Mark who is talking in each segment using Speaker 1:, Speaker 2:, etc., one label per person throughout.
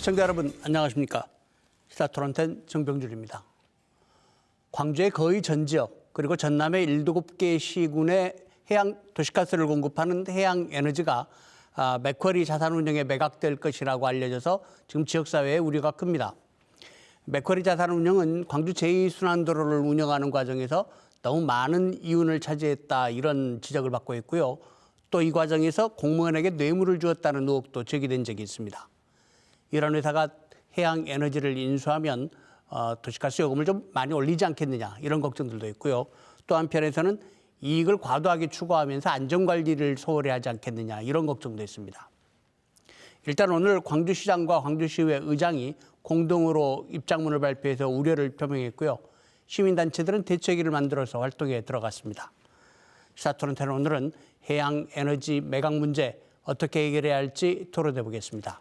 Speaker 1: 시청자 여러분 안녕하십니까. 시사토론텐 정병준입니다. 광주의 거의 전 지역 그리고 전남의 17개 시군의 해양 도시가스를 공급하는 해양에너지가 맥쿼리 자산운용에 매각될 것이라고 알려져서 지금 지역사회에 우려가 큽니다. 맥쿼리 자산운용은 광주 제2순환도로를 운영하는 과정에서 너무 많은 이윤을 차지했다 이런 지적을 받고 있고요. 또 이 과정에서 공무원에게 뇌물을 주었다는 의혹도 제기된 적이 있습니다. 이런 회사가 해양에너지를 인수하면 도시가스 요금을 좀 많이 올리지 않겠느냐 이런 걱정들도 있고요. 또 한편에서는 이익을 과도하게 추구하면서 안전관리를 소홀히 하지 않겠느냐 이런 걱정도 있습니다. 일단 오늘 광주시장과 광주시의회 의장이 공동으로 입장문을 발표해서 우려를 표명했고요. 시민단체들은 대책위를 만들어서 활동에 들어갔습니다. 시사토론텐 오늘은 해양에너지 매각 문제 어떻게 해결해야 할지 토론해 보겠습니다.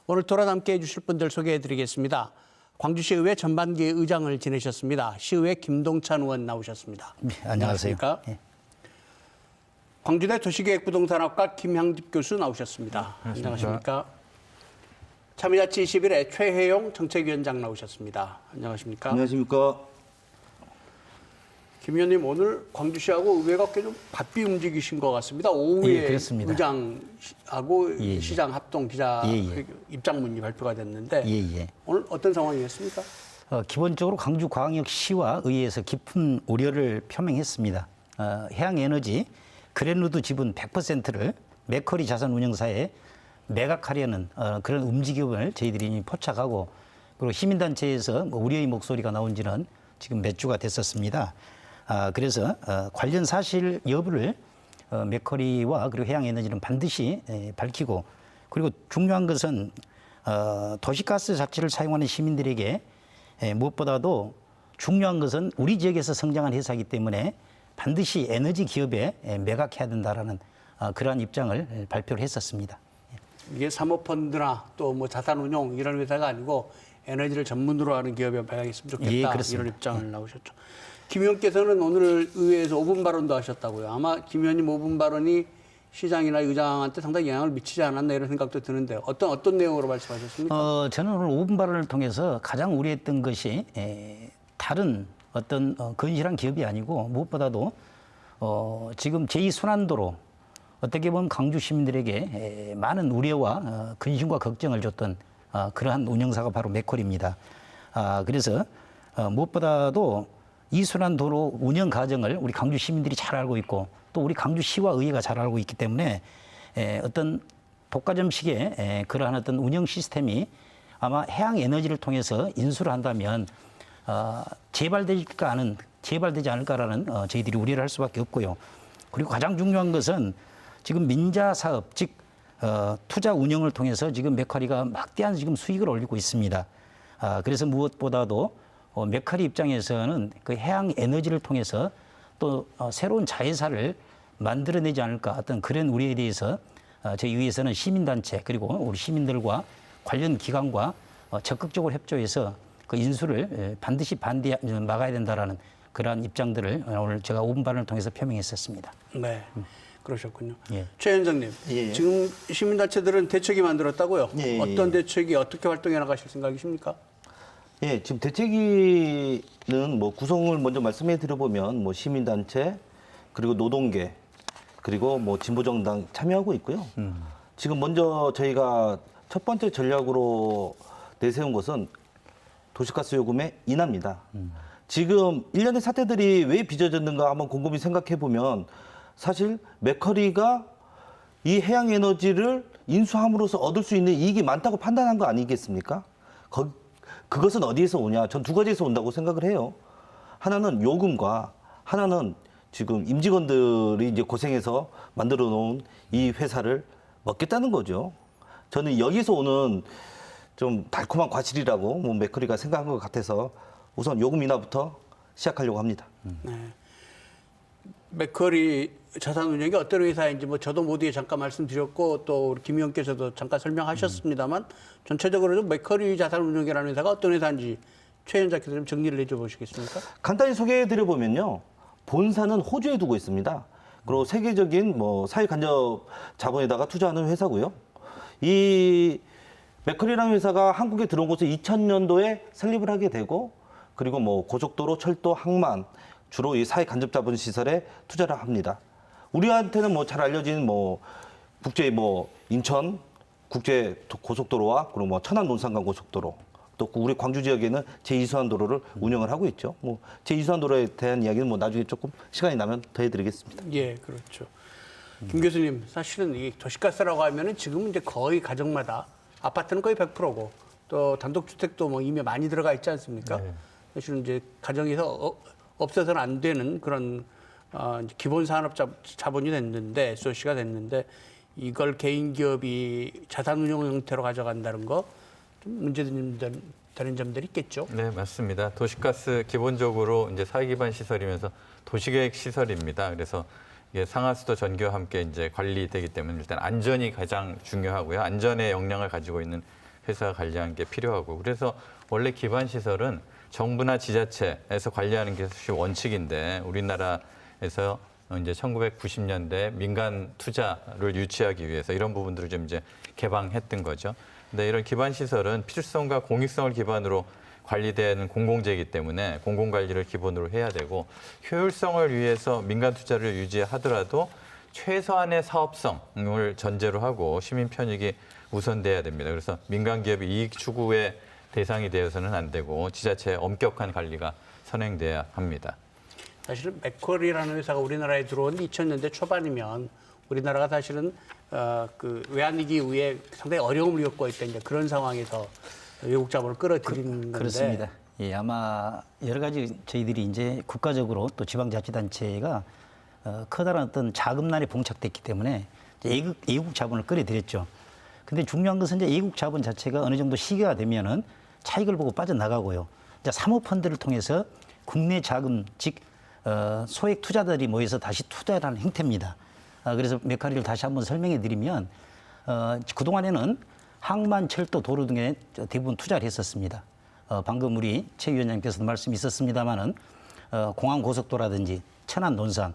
Speaker 1: 오늘 토론 함께 해주실 분들 소개해드리겠습니다. 광주시의회 전반기 의장을 지내셨습니다. 시의회 김동찬 의원 나오셨습니다.
Speaker 2: 네, 안녕하세요.
Speaker 1: 네. 광주대 도시계획부동산학과 김향집 교수 나오셨습니다. 안녕하십니까. 참여자치 21회 최혜용 정책위원장 나오셨습니다. 안녕하십니까.
Speaker 3: 안녕하십니까.
Speaker 1: 김 의원님 오늘 광주시하고 의회가 꽤 좀 바삐 움직이신 것 같습니다. 오후에
Speaker 2: 그렇습니다.
Speaker 1: 의장하고 시장 합동 기자 입장문이 발표가 됐는데 오늘 어떤 상황이었습니까?
Speaker 2: 기본적으로 광주광역시와 의회에서 깊은 우려를 표명했습니다. 해양에너지 그랜루드 지분 100%를 맥쿼리 자산운용사에 매각하려는 그런 움직임을 저희들이 포착하고 그리고 시민단체에서 우려의 목소리가 나온 지는 지금 몇 주가 됐었습니다. 그래서 관련 사실 여부를 맥쿼리와 그리고 해양에너지는 반드시 밝히고 그리고 중요한 것은 도시가스 자체를 사용하는 시민들에게 무엇보다도 중요한 것은 우리 지역에서 성장한 회사이기 때문에 반드시 에너지 기업에 매각해야 된다라는 그러한 입장을 발표를 했었습니다.
Speaker 1: 이게 사모펀드나 또 뭐 자산운용 이런 회사가 아니고 에너지를 전문으로 하는 기업에 매각했으면 좋겠다 이런 입장을 나오셨죠. 김 의원께서는 오늘 의회에서 5분 발언도 하셨다고요. 아마 김 의원님 5분 발언이 시장이나 의장한테 상당히 영향을 미치지 않았나 이런 생각도 드는데 어떤 내용으로 말씀하셨습니까?
Speaker 2: 저는 오늘 5분 발언을 통해서 가장 우려했던 것이 다른 어떤 건실한 기업이 아니고 무엇보다도 지금 제2순환도로 어떻게 보면 광주 시민들에게 많은 우려와 근심과 걱정을 줬던 그러한 운영사가 바로 맥쿼리입니다. 그래서 무엇보다도 이 순환도로 운영 과정을 우리 광주 시민들이 잘 알고 있고 또 우리 광주시와 의회가 잘 알고 있기 때문에 어떤 독과점식의 그러한 어떤 운영 시스템이 아마 해양에너지를 통해서 인수를 한다면 재발되지 않을까라는 저희들이 우려를 할 수밖에 없고요. 그리고 가장 중요한 것은 지금 민자 사업, 즉 투자 운영을 통해서 지금 맥쿼리가 막대한 지금 수익을 올리고 있습니다. 그래서 무엇보다도 맥쿼리 입장에서는 그 해양 에너지를 통해서 또 새로운 자회사를 만들어내지 않을까 어떤 그런 우려에 대해서 저희 의회에서는 시민단체 그리고 우리 시민들과 관련 기관과 적극적으로 협조해서 그 인수를 반드시 막아야 된다라는 그러한 입장들을 오늘 제가 5분 발언을 통해서 표명했었습니다.
Speaker 1: 네. 그러셨군요.
Speaker 2: 예.
Speaker 1: 최 위원장님, 지금 시민단체들은 대책위 만들었다고요? 어떤 대책위 어떻게 활동해 나가실 생각이십니까?
Speaker 3: 예, 지금 대책위는 뭐 구성을 먼저 말씀해 드려보면 뭐 시민단체 그리고 노동계 그리고 뭐 진보정당 참여하고 있고요. 지금 먼저 저희가 첫 번째 전략으로 내세운 것은 도시가스 요금의 인하입니다. 지금 일련의 사태들이 왜 빚어졌는가 한번 곰곰이 생각해 보면 사실 맥쿼리가 이 해양에너지를 인수함으로써 얻을 수 있는 이익이 많다고 판단한 거 아니겠습니까? 그것은 어디에서 오냐? 전 두 가지에서 온다고 생각을 해요. 하나는 요금과 하나는 지금 임직원들이 이제 고생해서 만들어 놓은 이 회사를 먹겠다는 거죠. 저는 여기서 오는 좀 달콤한 과실이라고 뭐 맥쿼리가 생각한 것 같아서 우선 요금 인하부터 시작하려고 합니다.
Speaker 1: 네. 맥쿼리 자산운용이 어떤 회사인지 뭐 저도 모두에 잠깐 말씀드렸고 또 우리 김 의원께서도 잠깐 설명하셨습니다만 전체적으로 좀 맥쿼리 자산운용이라는 회사가 어떤 회사인지 최 위원장께서 좀 정리를 해줘 보시겠습니까?
Speaker 3: 간단히 소개해드려 보면요, 본사는 호주에 두고 있습니다. 그리고 세계적인 뭐 사회 간접 자본에다가 투자하는 회사고요. 이 맥커리라는 회사가 한국에 들어온 것은 2000년도에 설립을 하게 되고 그리고 뭐 고속도로, 철도, 항만 주로 이 사회 간접 자본 시설에 투자를 합니다. 우리한테는 뭐 잘 알려진 뭐 국제 뭐 인천 국제 고속도로와 그리고 뭐 천안 논산간 고속도로 또 우리 광주 지역에는 제2수환도로를 운영을 하고 있죠. 뭐 제2수환도로에 대한 이야기는 뭐 나중에 조금 시간이 나면 더 해드리겠습니다.
Speaker 1: 예, 그렇죠. 김 교수님, 사실은 이 도시가스라고 하면은 지금 이제 거의 가정마다 아파트는 거의 100%고 또 단독주택도 뭐 이미 많이 들어가 있지 않습니까?
Speaker 4: 네.
Speaker 1: 사실은 이제 가정에서 없어서는 안 되는 그런 이제 기본 산업 자본이 됐는데 SOC가 됐는데 이걸 개인 기업이 자산 운용 형태로 가져간다는 거 좀 문제되는 점들이 있겠죠.
Speaker 4: 네, 맞습니다. 도시가스 기본적으로 이제 사회 기반 시설이면서 도시계획 시설입니다. 그래서 이게 상하수도 전기와 함께 이제 관리되기 때문에 일단 안전이 가장 중요하고요. 안전의 역량을 가지고 있는 회사가 관리하는 게 필요하고 그래서 원래 기반 시설은 정부나 지자체에서 관리하는 게 사실 원칙인데 우리나라에서 이제 1990년대 민간 투자를 유치하기 위해서 이런 부분들을 좀 이제 개방했던 거죠. 근데 이런 기반 시설은 필수성과 공익성을 기반으로 관리되는 공공재이기 때문에 공공관리를 기본으로 해야 되고 효율성을 위해서 민간 투자를 유지하더라도 최소한의 사업성을 전제로 하고 시민 편익이 우선돼야 됩니다. 그래서 민간 기업이 이익 추구의 대상이 되어서는 안 되고 지자체의 엄격한 관리가 선행돼야 합니다.
Speaker 1: 사실은 맥쿼리라는 회사가 우리나라에 들어온 2000년대 초반이면 우리나라가 사실은 그 외환위기 이후에 상당히 어려움을 겪고 있던 이제 그런 상황에서 외국 자본을 끌어들이는 건데
Speaker 2: 그렇습니다. 예, 아마 여러 가지 저희들이 이제 국가적으로 또 지방자치단체가 커다란 어떤 자금난에 봉착됐기 때문에 이제 외국 자본을 끌어들였죠. 근데 중요한 것은 이제 외국 자본 자체가 어느 정도 시기가 되면은 차익을 보고 빠져나가고요. 이제 사모펀드를 통해서 국내 자금, 즉 소액 투자들이 모여서 다시 투자를 하는 형태입니다. 그래서 메카리를 다시 한번 설명해 드리면 그동안에는 항만, 철도, 도로 등에 대부분 투자를 했었습니다. 방금 우리 최 위원장께서도 말씀이 있었습니다마는 공항 고속도로라든지 천안 논산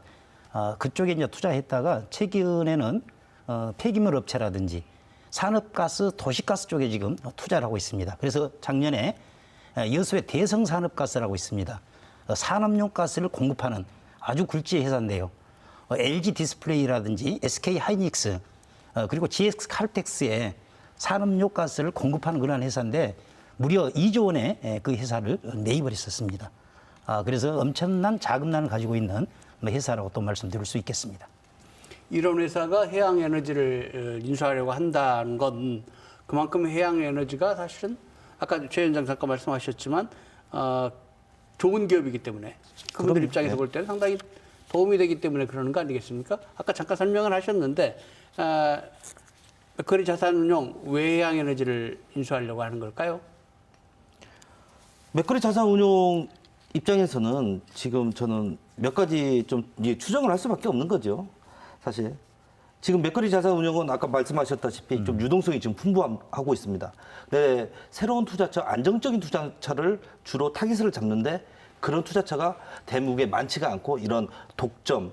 Speaker 2: 그쪽에 이제 투자했다가 최근에는 폐기물 업체라든지 산업가스, 도시가스 쪽에 지금 투자를 하고 있습니다. 그래서 작년에 여수의 대성산업가스라고 있습니다. 산업용 가스를 공급하는 아주 굴지의 회사인데요. LG 디스플레이라든지 SK 하이닉스 그리고 GX 칼텍스에 산업용 가스를 공급하는 그런 회사인데 무려 2조 원의 그 회사를 매입을 했었습니다. 그래서 엄청난 자금난을 가지고 있는 회사라고 또 말씀드릴 수 있겠습니다.
Speaker 1: 이런 회사가 해양 에너지를 인수하려고 한다는 건 그만큼 해양 에너지가 사실은 아까 최 위원장 잠깐 말씀하셨지만 좋은 기업이기 때문에 그분들 입장에서 볼 때는 상당히 도움이 되기 때문에 그러는 거 아니겠습니까? 아까 잠깐 설명을 하셨는데 맥쿼리 자산운용 왜 해양 에너지를 인수하려고 하는 걸까요?
Speaker 3: 맥커리 자산운용 입장에서는 지금 저는 몇 가지 좀 추정을 할 수밖에 없는 거죠. 사실 지금 맥커리 자산운용은 아까 말씀하셨다시피 좀 유동성이 지금 풍부하고 있습니다. 네, 새로운 투자처, 안정적인 투자처를 주로 타깃을 잡는데 그런 투자처가 대목에 많지가 않고 이런 독점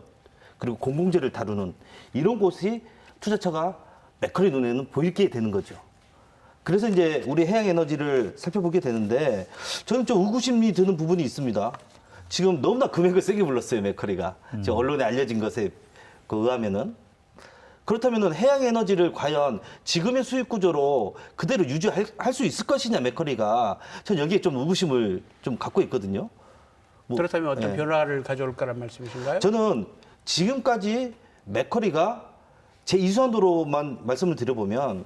Speaker 3: 그리고 공공재를 다루는 이런 곳이 투자처가 맥커리 눈에는 보이게 되는 거죠. 그래서 이제 우리 해양 에너지를 살펴보게 되는데 저는 좀 의구심이 드는 부분이 있습니다. 지금 너무나 금액을 세게 불렀어요, 맥커리가. 지금 언론에 알려진 것에 의하면은. 그렇다면은 해양 에너지를 과연 지금의 수익 구조로 그대로 유지할 수 있을 것이냐, 맥커리가. 전 여기에 좀 의구심을 좀 갖고 있거든요.
Speaker 1: 그렇다면 어떤 변화를 가져올 거란 말씀이신가요?
Speaker 3: 저는 지금까지 맥커리가 제2수환도로만 말씀을 드려보면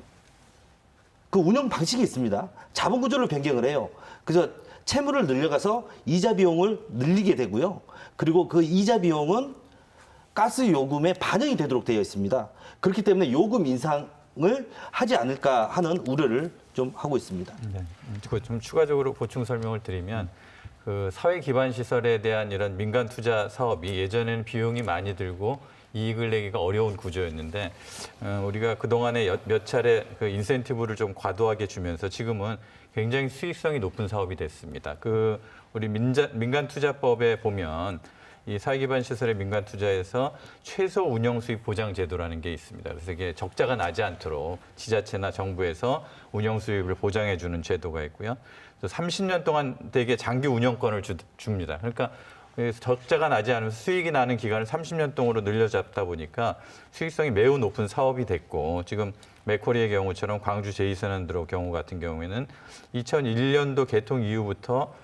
Speaker 3: 그 운영 방식이 있습니다. 자본 구조를 변경을 해요. 그래서 채무를 늘려가서 이자 비용을 늘리게 되고요. 그리고 그 이자 비용은 가스 요금에 반영이 되도록 되어 있습니다. 그렇기 때문에 요금 인상을 하지 않을까 하는 우려를 좀 하고 있습니다.
Speaker 4: 네. 좀 추가적으로 보충 설명을 드리면 그 사회 기반 시설에 대한 이런 민간 투자 사업이 예전에는 비용이 많이 들고 이익을 내기가 어려운 구조였는데 우리가 그동안에 몇 차례 그 인센티브를 좀 과도하게 주면서 지금은 굉장히 수익성이 높은 사업이 됐습니다. 그 우리 민간 투자법에 보면 이 사회 기반 시설의 민간 투자에서 최소 운영 수익 보장 제도라는 게 있습니다. 그래서 이게 적자가 나지 않도록 지자체나 정부에서 운영 수익을 보장해 주는 제도가 있고요. 또 30년 동안 되게 장기 운영권을 줍니다. 그러니까 적자가 나지 않으면서 수익이 나는 기간을 30년 동으로 늘려잡다 보니까 수익성이 매우 높은 사업이 됐고, 지금 맥쿼리의 경우처럼 광주 제2선언도로 경우 같은 경우에는 2001년도 개통 이후부터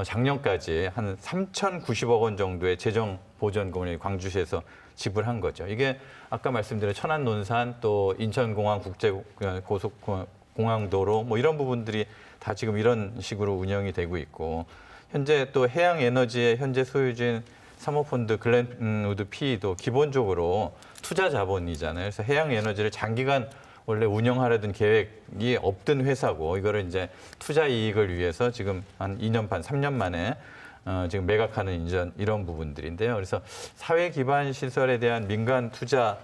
Speaker 4: 작년까지 한 3,090억 원 정도의 재정 보전금을 광주시에서 지불한 거죠. 이게 아까 말씀드린 천안 논산 또 인천공항 국제고속공항도로 뭐 이런 부분들이 다 지금 이런 식으로 운영이 되고 있고, 현재 또 해양에너지의 현재 소유주인 사모펀드 글렌우드 PE도 기본적으로 투자 자본이잖아요. 그래서 해양에너지를 장기간 원래 운영하려던 계획이 없던 회사고, 이거를 이제 투자 이익을 위해서 지금 한 2년 반, 3년 만에 지금 매각하는 이런 부분들인데요. 그래서 사회 기반 시설에 대한 민간 투자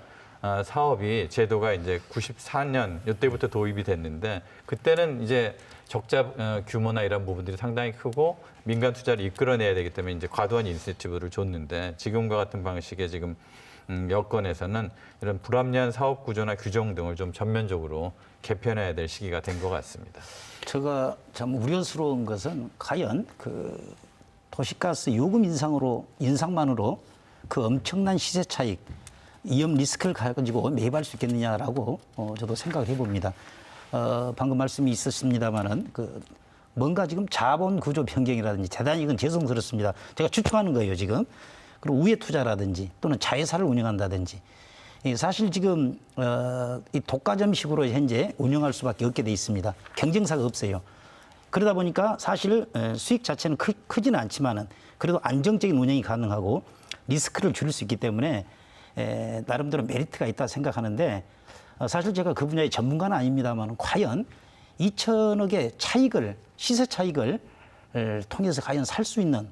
Speaker 4: 사업이 제도가 이제 94년 이때부터 도입이 됐는데, 그때는 이제 적자 규모나 이런 부분들이 상당히 크고 민간 투자를 이끌어내야 되기 때문에 이제 과도한 인센티브를 줬는데, 지금과 같은 방식의 지금 여건에서는 이런 불합리한 사업 구조나 규정 등을 좀 전면적으로 개편해야 될 시기가 된 것 같습니다.
Speaker 2: 제가 참 우려스러운 것은 과연 그 도시가스 요금 인상만으로 그 엄청난 시세 차익, 위험 리스크를 가지고 매입할 수 있겠느냐라고 저도 생각을 해봅니다. 방금 말씀이 있었습니다만은 뭔가 지금 자본 구조 변경이라든지 대단히 이건 죄송스럽습니다. 제가 추측하는 거예요, 지금. 그리고 우회 투자라든지 또는 자회사를 운영한다든지. 사실 지금 이 독과점식으로 현재 운영할 수밖에 없게 돼 있습니다. 경쟁사가 없어요. 그러다 보니까 사실 수익 자체는 크지는 않지만은 그래도 안정적인 운영이 가능하고 리스크를 줄일 수 있기 때문에 나름대로 메리트가 있다 생각하는데, 사실 제가 그 분야의 전문가는 아닙니다만 과연 2천억의 차익을, 시세 차익을 통해서 과연 살 수 있는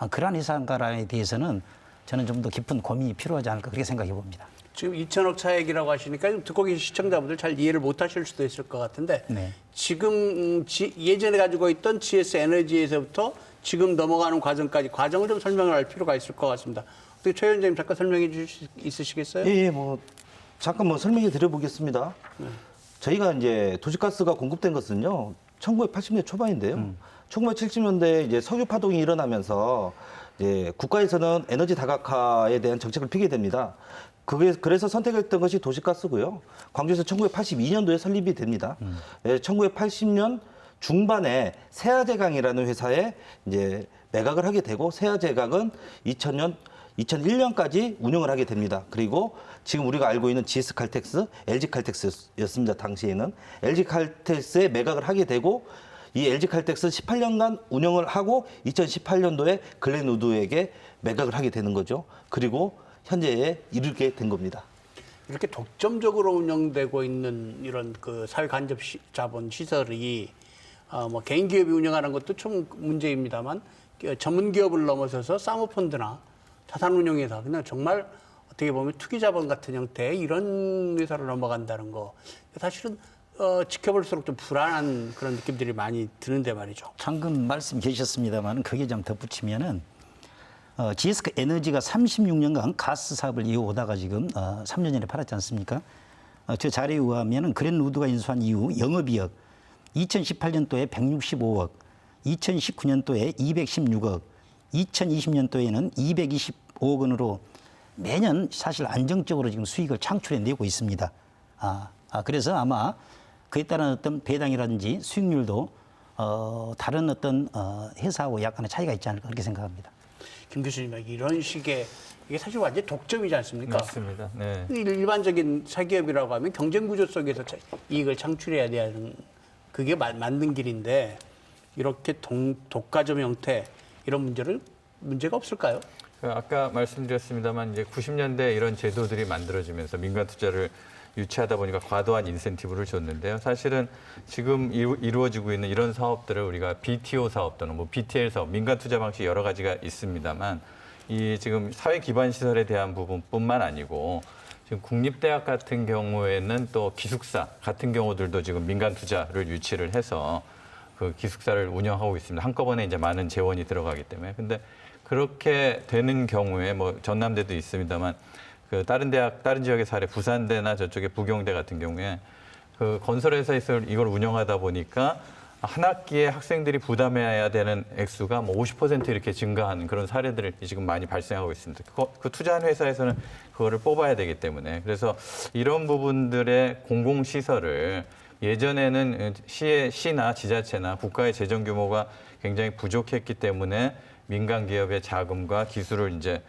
Speaker 2: 그러한 회사인가에 대해서는 저는 좀 더 깊은 고민이 필요하지 않을까 그렇게 생각해 봅니다.
Speaker 1: 지금 2천억 차익이라고 하시니까 좀 듣고 계신 시청자분들 잘 이해를 못 하실 수도 있을 것 같은데,
Speaker 2: 네.
Speaker 1: 지금 예전에 가지고 있던 GS 에너지에서부터 지금 넘어가는 과정을 좀 설명을 할 필요가 있을 것 같습니다. 어떻게 최 위원장님 잠깐 설명해 주실 수 있으시겠어요?
Speaker 3: 예, 뭐 잠깐 설명해 드려보겠습니다. 저희가 이제 도시가스가 공급된 것은요, 1980년대 초반인데요. 1970년대에 이제 석유 파동이 일어나면서 이제 국가에서는 에너지 다각화에 대한 정책을 피게 됩니다. 그래서 선택했던 것이 도시가스고요. 광주에서 1982년도에 설립이 됩니다. 1980년 중반에 세아제강이라는 회사에 이제 매각을 하게 되고, 세아제강은 2001년까지 운영을 하게 됩니다. 그리고 지금 우리가 알고 있는 GS칼텍스, LG칼텍스였습니다. 당시에는 LG칼텍스에 매각을 하게 되고, 이 LG칼텍스 18년간 운영을 하고 2018년도에 글렌우드에게 매각을 하게 되는 거죠. 그리고 현재에 이르게 된 겁니다.
Speaker 1: 이렇게 독점적으로 운영되고 있는 이런 그 사회 간접 자본 시설이 뭐 개인 기업이 운영하는 것도 좀 문제입니다만, 전문 기업을 넘어서서 사모펀드나 자산운용회사, 그냥 정말 어떻게 보면 투기 자본 같은 형태의 이런 회사로 넘어간다는 거, 사실은 지켜볼수록 좀 불안한 그런 느낌들이 많이 드는데 말이죠.
Speaker 2: 방금 말씀 계셨습니다만 거기에 좀 덧붙이면은 GS 에너지가 36년간 가스 사업을 이어오다가 지금 3년 전에 팔았지 않습니까? 저 자료에 의하면은 그랜우드가 인수한 이후 영업이익 2018년도에 165억, 2019년도에 216억, 2020년도에는 225억 원으로 매년 사실 안정적으로 지금 수익을 창출해내고 있습니다. 그래서 아마 그에 따른 어떤 배당이라든지 수익률도 다른 어떤 회사하고 약간의 차이가 있지 않을까 그렇게 생각합니다.
Speaker 1: 김 교수님, 이런 식의 이게 사실 완전 독점이지 않습니까?
Speaker 4: 맞습니다. 네.
Speaker 1: 일반적인 사기업이라고 하면 경쟁 구조 속에서 이익을 창출해야 되는, 그게 맞는 길인데, 이렇게 독과점 형태 이런 문제가 없을까요?
Speaker 4: 아까 말씀드렸습니다만 이제 90년대 이런 제도들이 만들어지면서 민간 투자를 유치하다 보니까 과도한 인센티브를 줬는데요. 사실은 지금 이루어지고 있는 이런 사업들을 우리가 BTO 사업 또는 뭐 BTL 사업, 민간 투자 방식 여러 가지가 있습니다만, 이 지금 사회 기반 시설에 대한 부분뿐만 아니고 지금 국립대학 같은 경우에는 또 기숙사 같은 경우들도 지금 민간 투자를 유치를 해서 그 기숙사를 운영하고 있습니다. 한꺼번에 이제 많은 재원이 들어가기 때문에. 근데 그렇게 되는 경우에 뭐 전남대도 있습니다만 그 다른 지역의 사례 부산대나 저쪽에 부경대 같은 경우에 그 건설회사에서 이걸 운영하다 보니까 한 학기에 학생들이 부담해야 되는 액수가 뭐 50% 이렇게 증가하는 그런 사례들이 지금 많이 발생하고 있습니다. 그 투자한 회사에서는 그거를 뽑아야 되기 때문에 그래서 이런 부분들의 공공시설을 예전에는 시나 지자체나 국가의 재정 규모가 굉장히 부족했기 때문에 민간 기업의 자금과 기술을 이제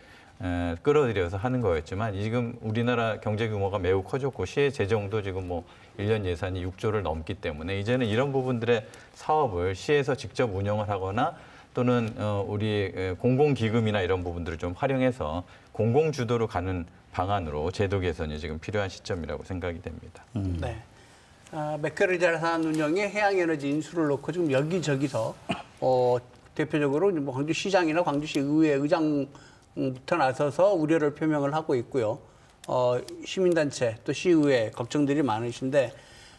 Speaker 4: 끌어들여서 하는 거였지만 지금 우리나라 경제 규모가 매우 커졌고 시의 재정도 지금 뭐 1년 예산이 6조를 넘기 때문에 이제는 이런 부분들의 사업을 시에서 직접 운영을 하거나 또는 우리 공공기금이나 이런 부분들을 좀 활용해서 공공주도로 가는 방안으로 제도 개선이 지금 필요한 시점이라고 생각이 됩니다.
Speaker 1: 네. 맥커리 자산 운영에 해양에너지 인수를 놓고 지금 여기저기서 대표적으로 뭐 광주시장이나 광주시 의회 의장부터 나서서 우려를 표명을 하고 있고요. 시민단체 또 시의회 걱정들이 많으신데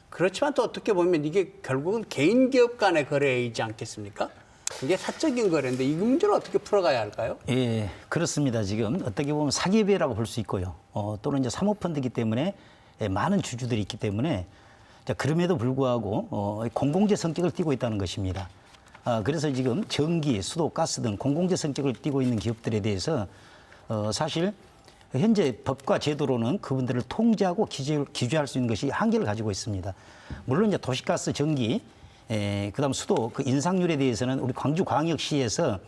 Speaker 1: 그렇지만 또 어떻게 보면 이게 결국은 개인 기업 간의 거래이지 않겠습니까? 이게 사적인 거래인데 이 문제를 어떻게 풀어가야 할까요?
Speaker 2: 예, 그렇습니다. 지금 어떻게 보면 사기업이라고 볼 수 있고요. 또는 이제 사모펀드이기 때문에 많은 주주들이 있기 때문에 자, 그럼에도 불구하고 공공재 성격을 띠고 있다는 것입니다. 그래서 지금 전기, 수도, 가스 등 공공재 성격을 띠고 있는 기업들에 대해서 사실 현재 법과 제도로는 그분들을 통제하고 규제할 수 있는 것이 한계를 가지고 있습니다. 물론 이제 도시가스, 전기, 그다음 수도 그 인상률에 대해서는 우리 광주광역시에서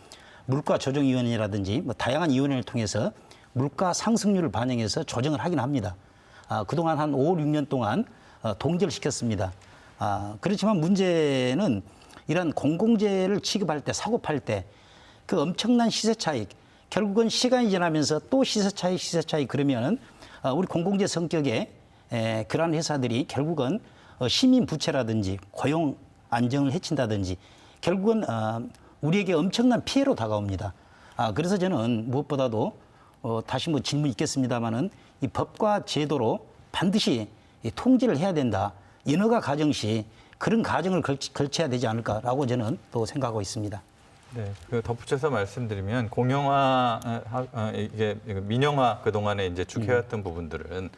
Speaker 2: 물가조정위원회라든지 뭐 다양한 위원회를 통해서 물가 상승률을 반영해서 조정을 하긴 합니다. 그동안 한 5, 6년 동안 동결 시켰습니다. 그렇지만 문제는 이런 공공재를 취급할 때, 사고 팔 때 그 엄청난 시세 차익, 결국은 시간이 지나면서 또 시세 차익 그러면은 우리 공공재 성격의 그러한 회사들이 결국은 시민 부채라든지 고용 안정을 해친다든지 결국은 우리에게 엄청난 피해로 다가옵니다. 그래서 저는 무엇보다도 다시 뭐 질문 있겠습니다만은 이 법과 제도로 반드시 통제를 해야 된다. 인허가 과정 시 그런 과정을 걸쳐야 되지 않을까라고 저는 또 생각하고 있습니다.
Speaker 4: 네, 그 덧붙여서 말씀드리면 공영화 이게 민영화 그 동안에 이제 쭉 해왔던 부분들은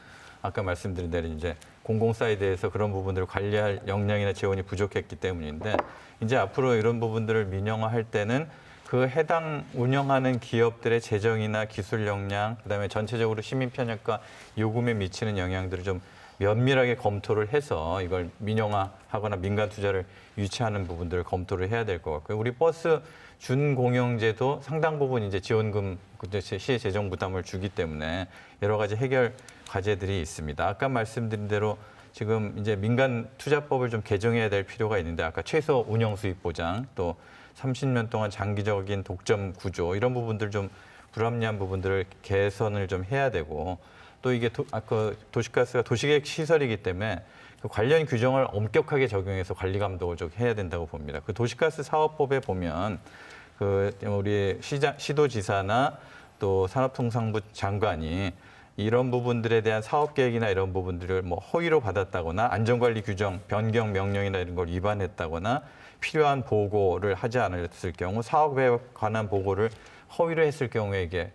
Speaker 4: 아까 말씀드린 대로 이제 공공 사이드에서 그런 부분들을 관리할 역량이나 재원이 부족했기 때문인데 이제 앞으로 이런 부분들을 민영화할 때는 그 해당 운영하는 기업들의 재정이나 기술 역량, 그다음에 전체적으로 시민 편익과 요금에 미치는 영향들을 좀 면밀하게 검토를 해서 이걸 민영화하거나 민간 투자를 유치하는 부분들을 검토를 해야 될 것 같고요. 우리 버스 준공영제도 상당 부분 이제 지원금, 시의 재정 부담을 주기 때문에 여러 가지 해결 과제들이 있습니다. 아까 말씀드린 대로 지금 이제 민간 투자법을 좀 개정해야 될 필요가 있는데 아까 최소 운영 수익 보장 또 30년 동안 장기적인 독점 구조 이런 부분들 좀 불합리한 부분들을 개선을 좀 해야 되고 또 이게 도시가스가 도시계획 시설이기 때문에 그 관련 규정을 엄격하게 적용해서 관리 감독을 좀 해야 된다고 봅니다. 그 도시가스 사업법에 보면 그 우리 시도지사나 또 산업통상부 장관이 이런 부분들에 대한 사업 계획이나 이런 부분들을 뭐 허위로 받았다거나 안전관리 규정 변경 명령이나 이런 걸 위반했다거나 필요한 보고를 하지 않았을 경우 사업에 관한 보고를 허위로 했을 경우에 이게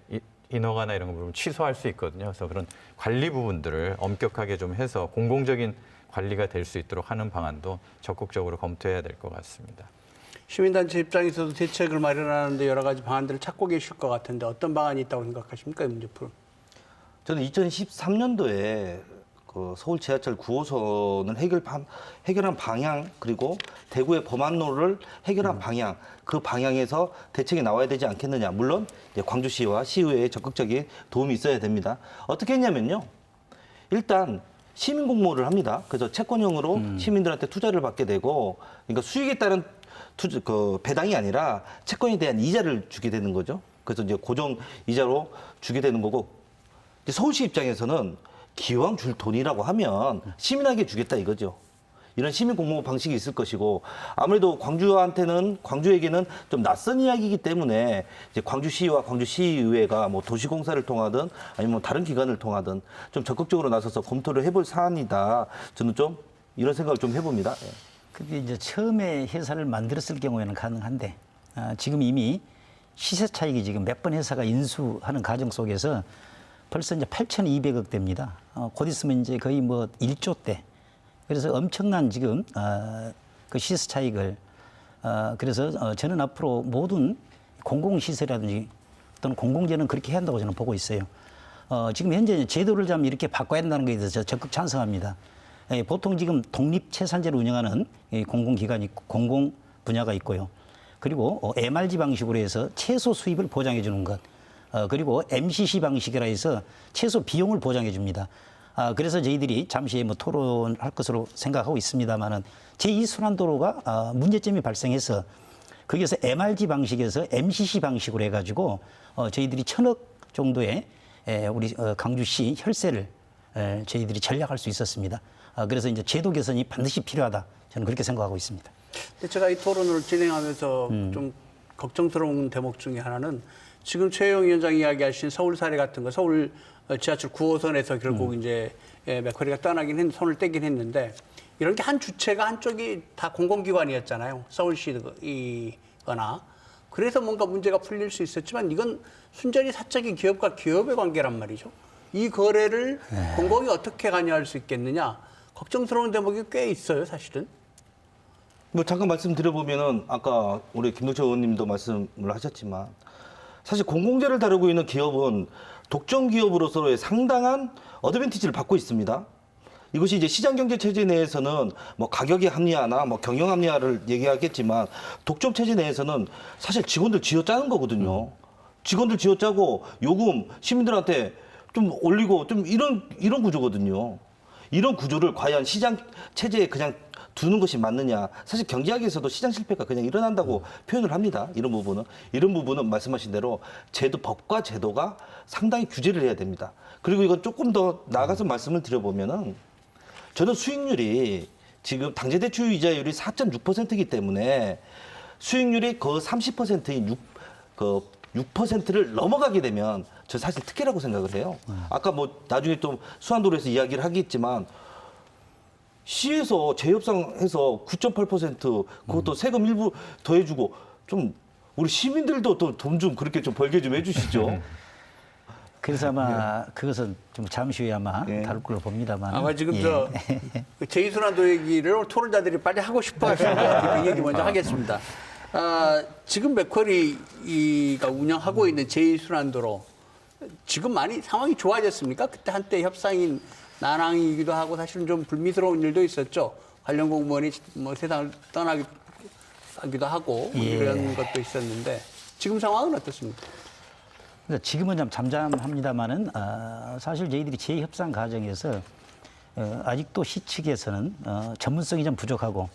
Speaker 4: 인허가나 이런 부분을 취소할 수 있거든요. 그래서 그런 관리 부분들을 엄격하게 좀 해서 공공적인 관리가 될 수 있도록 하는 방안도 적극적으로 검토해야 될 것 같습니다.
Speaker 1: 시민단체 입장에서도 대책을 마련하는데 여러 가지 방안들을 찾고 계실 것 같은데 어떤 방안이 있다고 생각하십니까, 이 문제 풀?
Speaker 3: 저는 2013년도에 그 서울 지하철 9호선을 해결한 방향 그리고 대구의 범안로를 해결한 방향 그 방향에서 대책이 나와야 되지 않겠느냐. 물론 이제 광주시와 시의회의 적극적인 도움이 있어야 됩니다. 어떻게 했냐면요. 일단 시민 공모를 합니다. 그래서 채권형으로 시민들한테 투자를 받게 되고 그러니까 수익에 따른 배당이 아니라 채권에 대한 이자를 주게 되는 거죠. 그래서 이제 고정 이자로 주게 되는 거고 이제 서울시 입장에서는 기왕 줄 돈이라고 하면 시민에게 주겠다 이거죠. 이런 시민 공모 방식이 있을 것이고 아무래도 광주에게는 좀 낯선 이야기이기 때문에 이제 광주시와 광주시의회가 뭐 도시공사를 통하든 아니면 다른 기관을 통하든 좀 적극적으로 나서서 검토를 해볼 사안이다. 저는 좀 이런 생각을 좀 해봅니다.
Speaker 2: 그게 이제 처음에 회사를 만들었을 경우에는 가능한데 지금 이미 시세 차익이 지금 몇 번 회사가 인수하는 과정 속에서 벌써 이제 8,200억 대입니다. 곧 있으면 이제 거의 뭐 1조 대. 그래서 엄청난 지금 그 시세 차익을 그래서 저는 앞으로 모든 공공시설이라든지 또는 공공재는 그렇게 해야 한다고 저는 보고 있어요. 지금 현재 제도를 좀 이렇게 바꿔야 한다는 것에 대해서 적극 찬성합니다. 보통 지금 독립채산제를 운영하는 공공기관이 있고 공공 분야가 있고요. 그리고 MRG 방식으로 해서 최소 수입을 보장해 주는 것. 그리고 MCC 방식이라 해서 최소 비용을 보장해 줍니다. 그래서 저희들이 잠시 뭐 토론할 것으로 생각하고 있습니다만은 제2순환도로가 문제점이 발생해서 거기에서 MRG 방식에서 MCC 방식으로 해가지고 저희들이 1,000억 정도의 우리 강주시 혈세를 저희들이 전략할 수 있었습니다. 그래서 이제 제도 개선이 반드시 필요하다. 저는 그렇게 생각하고 있습니다.
Speaker 1: 근데 제가 이 토론을 진행하면서 좀 걱정스러운 대목 중에 하나는 지금 최영 위원장이 이야기하신 서울 사례 같은 거, 서울 지하철 9호선에서 결국 이제 맥쿼리가 떠나긴 손을 떼긴 했는데 이런 게 한 주체가 한쪽이 다 공공기관이었잖아요. 서울시거나. 그래서 뭔가 문제가 풀릴 수 있었지만 이건 순전히 사적인 기업과 기업의 관계란 말이죠. 이 거래를 공공이 어떻게 관여할 수 있겠느냐. 걱정스러운 대목이 꽤 있어요, 사실은.
Speaker 3: 뭐 잠깐 말씀드려보면은 아까 우리 김동철 의원님도 말씀을 하셨지만 사실 공공재를 다루고 있는 기업은 독점 기업으로서의 상당한 어드밴티지를 받고 있습니다. 이것이 이제 시장경제 체제 내에서는 뭐 가격의 합리화나 뭐 경영 합리화를 얘기하겠지만 독점 체제 내에서는 사실 직원들 쥐어짜는 거거든요. 직원들 쥐어짜고 요금 시민들한테 좀 올리고 좀 이런 구조거든요. 이런 구조를 과연 시장 체제에 그냥 두는 것이 맞느냐. 사실 경제학에서도 시장 실패가 그냥 일어난다고 표현을 합니다. 이런 부분은 말씀하신 대로 법과 제도가 상당히 규제를 해야 됩니다. 그리고 이건 조금 더 나아가서 말씀을 드려보면은 저는 수익률이 지금 당제대출 이자율이 4.6%이기 때문에 수익률이 그 30%인 6%를 넘어가게 되면 저 사실 특혜라고 생각을 해요. 아까 뭐 나중에 또 수환도로에서 이야기를 하겠지만 시에서 재협상해서 9.8% 그것도 세금 일부 더해주고 좀 우리 시민들도 또 돈 좀 그렇게 좀 벌게 좀 해주시죠.
Speaker 2: 그래서 아마 그것은 좀 잠시 후에 아마 다룰 걸로 봅니다만.
Speaker 1: 아마 지금 저 제2순환도 얘기를 토론자들이 빨리 하고 싶어 하시는 것 같아요. 그 얘기 먼저 하겠습니다. 지금 맥쿼리가 운영하고 있는 제2순환도로 지금 많이 상황이 좋아졌습니까? 그때 한때 협상인 난항이기도 하고 사실은 좀 불미스러운 일도 있었죠. 관련 공무원이 뭐 세상을 떠나기도 하고 이런 것도 있었는데 지금 상황은 어떻습니까?
Speaker 2: 지금은 좀 잠잠합니다만은 사실 저희들이 재협상 과정에서 아직도 시 측에서는 전문성이 좀 부족하고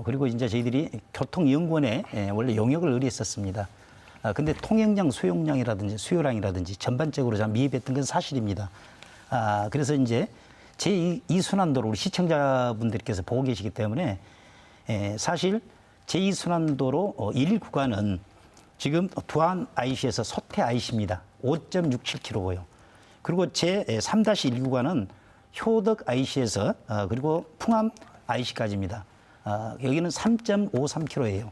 Speaker 2: 그리고 이제 저희들이 교통연구원에 원래 용역을 의뢰했었습니다. 근데 통행량, 수용량이라든지 수요량이라든지 전반적으로 좀 미흡했던 건 사실입니다. 그래서 이제 제2순환도로 우리 시청자분들께서 보고 계시기 때문에 사실 제2순환도로 1일 구간은 지금 두안 IC에서 소태 IC입니다. 5.67km고요. 그리고 제3-1 구간은 효덕 IC에서 그리고 풍암 IC까지입니다. 여기는 3.53km예요.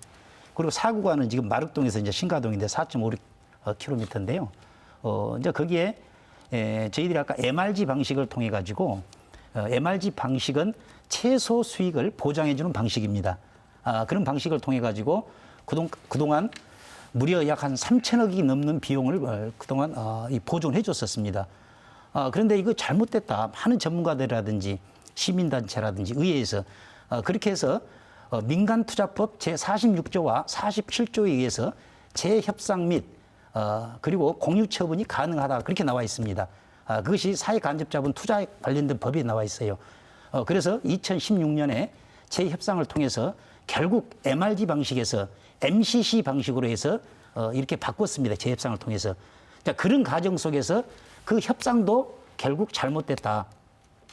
Speaker 2: 그리고 4구간은 지금 마륵동에서 이제 신가동인데 4.56km인데요. 이제 거기에 저희들이 아까 MRG 방식을 통해 가지고 MRG 방식은 최소 수익을 보장해주는 방식입니다. 그런 방식을 통해 가지고 그동안 무려 약 한 3천억이 넘는 비용을 그동안 보존해 줬었습니다. 그런데 이거 잘못됐다. 많은 전문가들이라든지 시민단체라든지 의회에서 그렇게 해서 민간투자법 제46조와 47조에 의해서 재협상 및 그리고 공유처분이 가능하다. 그렇게 나와 있습니다. 그것이 사회간접자본 투자에 관련된 법에 나와 있어요. 그래서 2016년에 재협상을 통해서 결국 MRG 방식에서 MCC 방식으로 해서 이렇게 바꿨습니다. 재협상을 통해서. 자, 그런 과정 속에서 그 협상도 결국 잘못됐다.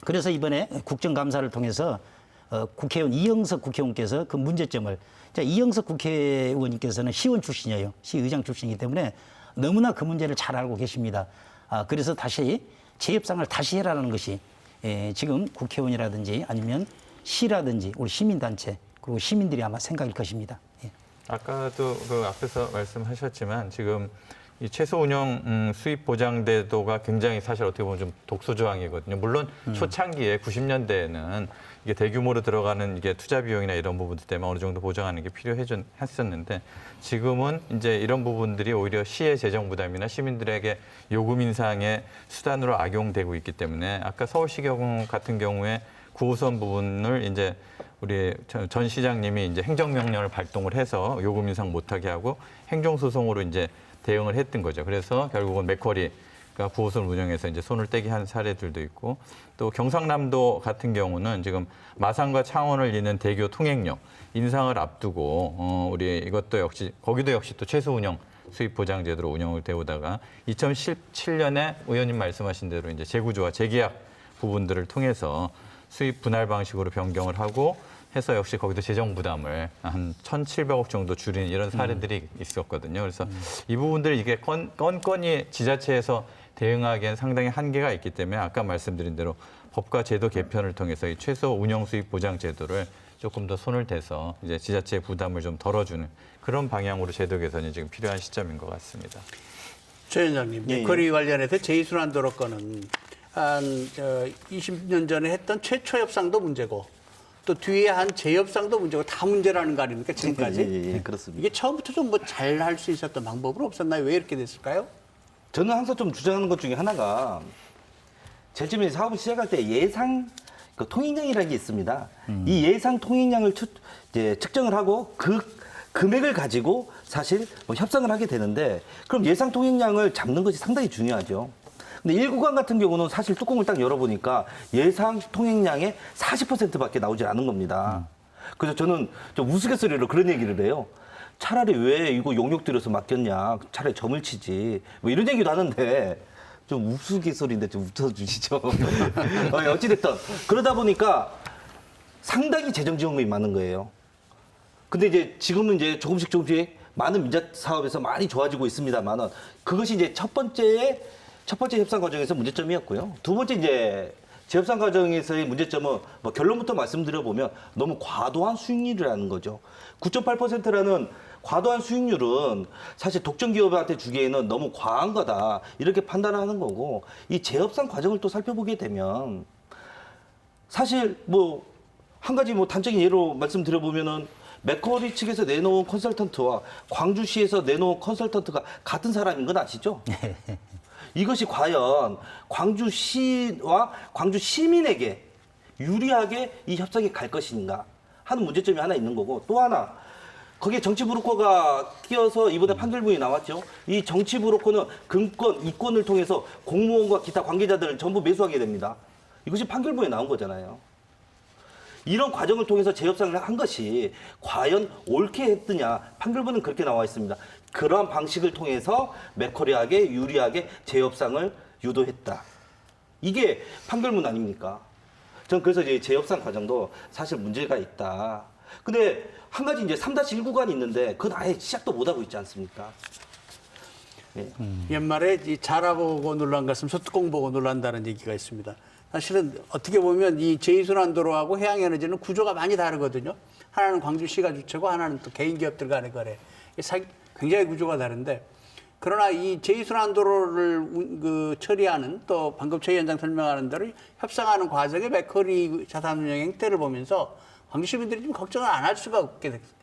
Speaker 2: 그래서 이번에 국정감사를 통해서 국회의원 이영석 국회의원께서 그 문제점을 이영석 국회의원님께서는 시의원 출신이에요. 시의장 출신이기 때문에 너무나 그 문제를 잘 알고 계십니다. 그래서 다시 재협상을 다시 해라는 것이 지금 국회의원이라든지 아니면 시라든지 우리 시민단체 그리고 시민들이 아마 생각일 것입니다. 예.
Speaker 4: 아까도 그 앞에서 말씀하셨지만 지금 이 최소 운영 수입 보장제도가 굉장히 사실 어떻게 보면 좀 독소 조항이거든요. 물론 초창기에 90년대에는 이게 대규모로 들어가는 이게 투자 비용이나 이런 부분들 때문에 어느 정도 보장하는 게 필요했었는데 지금은 이제 이런 부분들이 오히려 시의 재정 부담이나 시민들에게 요금 인상의 수단으로 악용되고 있기 때문에 아까 서울시 경우 같은 경우에 9호선 부분을 이제 우리 전 시장님이 이제 행정명령을 발동을 해서 요금 인상 못하게 하고 행정소송으로 이제 대응을 했던 거죠. 그래서 결국은 맥쿼리가 9호선 운영해서 이제 손을 떼게 한 사례들도 있고 또 경상남도 같은 경우는 지금 마산과 창원을 잇는 대교 통행료 인상을 앞두고 우리 이것도 역시 거기도 역시 또 최소 운영 수입 보장 제도로 운영을 되오다가 2017년에 의원님 말씀하신 대로 이제 재구조와 재계약 부분들을 통해서 수입 분할 방식으로 변경을 하고 해서 역시 거기도 재정 부담을 한 1,700억 정도 줄인 이런 사례들이 있었거든요. 그래서 이 부분들 이게 건건이 지자체에서 대응하기엔 상당히 한계가 있기 때문에 아까 말씀드린 대로 법과 제도 개편을 통해서 이 최소 운영 수입 보장 제도를 조금 더 손을 대서 이제 지자체의 부담을 좀 덜어주는 그런 방향으로 제도 개선이 지금 필요한 시점인 것 같습니다.
Speaker 1: 최 위원장님, 맥쿼리 관련해서 제2순환도로 건은 한 20년 전에 했던 최초 협상도 문제고 또 뒤에 한 재협상도 문제고 다 문제라는 거 아닙니까 지금까지?
Speaker 3: 예, 그렇습니다.
Speaker 1: 이게 처음부터 좀 뭐 잘 할 수 있었던 방법은 없었나요? 왜 이렇게 됐을까요?
Speaker 3: 저는 항상 좀 주장하는 것 중에 하나가 제일 처음에 사업을 시작할 때 예상 그 통행량이라는 게 있습니다. 이 예상 통행량을 이제 측정을 하고 그 금액을 가지고 사실 뭐 협상을 하게 되는데 그럼 예상 통행량을 잡는 것이 상당히 중요하죠. 근데 1구간 같은 경우는 사실 뚜껑을 딱 열어보니까 예상 통행량의 40%밖에 나오지 않은 겁니다. 그래서 저는 좀 우스갯소리로 그런 얘기를 해요. 차라리 왜 이거 용역 들여서 맡겼냐. 차라리 점을 치지. 뭐 이런 얘기도 하는데 좀 우스갯소리인데 좀 웃어주시죠. 어찌됐든 그러다 보니까 상당히 재정 지원금이 많은 거예요. 근데 이제 지금은 이제 조금씩 많은 민자 사업에서 많이 좋아지고 있습니다만은 그것이 이제 첫 번째 협상 과정에서 문제점이었고요. 두 번째 이제 재협상 과정에서의 문제점은 뭐 결론부터 말씀드려보면 너무 과도한 수익률이라는 거죠. 9.8%라는 과도한 수익률은 사실 독점 기업한테 주기에는 너무 과한 거다. 이렇게 판단하는 거고 이 재협상 과정을 또 살펴보게 되면 사실 뭐 한 가지 뭐 단적인 예로 말씀드려보면은 맥쿼리 측에서 내놓은 컨설턴트와 광주시에서 내놓은 컨설턴트가 같은 사람인 건 아시죠? 이것이 과연 광주시와 광주 시민에게 유리하게 이 협상이 갈 것인가 하는 문제점이 하나 있는 거고 또 하나 거기에 정치 브로커가 끼어서 이번에 판결문이 나왔죠. 이 정치 브로커는 금권, 이권을 통해서 공무원과 기타 관계자들을 전부 매수하게 됩니다. 이것이 판결문에 나온 거잖아요. 이런 과정을 통해서 재협상을 한 것이 과연 옳게 했느냐 판결문은 그렇게 나와 있습니다. 그러한 방식을 통해서 맥쿼리에게 유리하게 재협상을 유도했다. 이게 판결문 아닙니까? 전 그래서 이제 재협상 과정도 사실 문제가 있다. 근데 한 가지 이제 3-1구간이 있는데 그건 아예 시작도 못하고 있지 않습니까? 네.
Speaker 1: 옛말에 이 자라보고 놀란 것은 소뚜껑 보고 놀란다는 얘기가 있습니다. 사실은 어떻게 보면 이 제2순환도로하고 해양에너지는 구조가 많이 다르거든요. 하나는 광주시가 주체고 하나는 또 개인 기업들 간의 거래. 굉장히 구조가 다른데 그러나 이 제2순환도로를 그 처리하는 또 방금 최 위원장 설명하는 대로 협상하는 과정에 맥쿼리 자산운용 행태를 보면서 광주 시민들이 좀 걱정을 안 할 수가 없게 됐어요.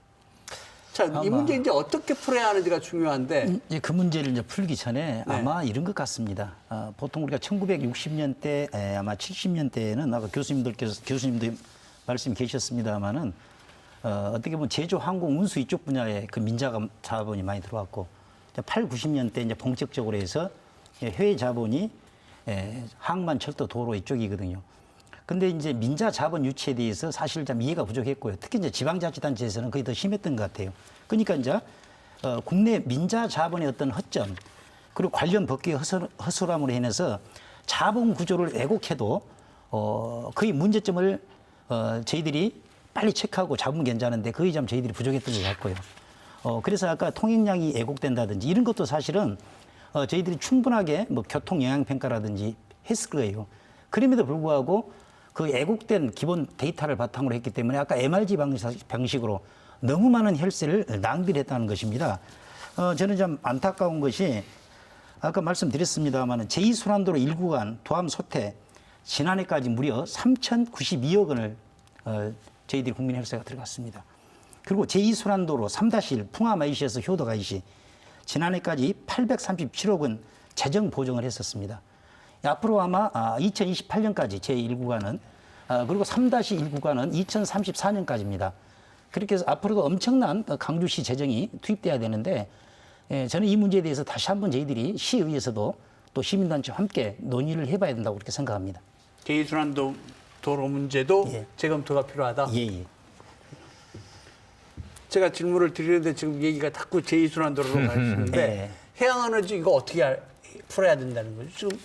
Speaker 1: 자, 이 문제 이제 어떻게 풀어야 하는지가 중요한데
Speaker 2: 이제 그 문제를 이제 풀기 전에
Speaker 1: 네.
Speaker 2: 아마 이런 것 같습니다. 보통 우리가 1960년대 아마 70년대에는 아까 교수님도 말씀 계셨습니다만은 어떻게 보면 제조, 항공, 운수 이쪽 분야에 그 민자 자본이 많이 들어왔고 8, 90년대 이제 본격적으로 해서 해외 자본이 항만, 철도, 도로 이쪽이거든요. 근데 이제 민자 자본 유치에 대해서 사실 좀 이해가 부족했고요. 특히 이제 지방자치단체에서는 그게 더 심했던 것 같아요. 그러니까 이제 국내 민자 자본의 어떤 허점 그리고 관련 법규의 허술함으로 인해서 자본 구조를 왜곡해도 거의 문제점을 저희들이 빨리 체크하고 잡으면 괜찮은데 거의 좀 저희들이 부족했던 것 같고요. 그래서 아까 통행량이 왜곡된다든지 이런 것도 사실은 저희들이 충분하게 뭐 교통 영향 평가라든지 했을 거예요. 그럼에도 불구하고 그 왜곡된 기본 데이터를 바탕으로 했기 때문에 아까 MRG 방식으로 너무 많은 혈세를 낭비를 했다는 것입니다. 저는 좀 안타까운 것이 아까 말씀드렸습니다만 제2순환도로 1구간 도암 소태 지난해까지 무려 3,092억 원을 저희들이 국민 혈세가 들어갔습니다. 그리고 제2순환도로 3-1 풍암IC에서 효도가이시 지난해까지 837억 원 재정 보정을 했었습니다. 앞으로 아마 2028년까지 제1구간은 그리고 3-1 구간은 2034년까지입니다. 그렇게 해서 앞으로도 엄청난 강주시 재정이 투입돼야 되는데 저는 이 문제에 대해서 다시 한번 저희들이 시의회에서도 또 시민단체와 함께 논의를 해봐야 된다고 그렇게 생각합니다.
Speaker 1: 제2순환도 도로 문제도
Speaker 2: 예.
Speaker 1: 재검토가 필요하다.
Speaker 2: 예.
Speaker 1: 제가 질문을 드리는데 지금 얘기가 자꾸 제2순환도로로 가시는데
Speaker 2: 예.
Speaker 1: 해양에너지 이거 어떻게 풀어야 된다는 거죠. 지금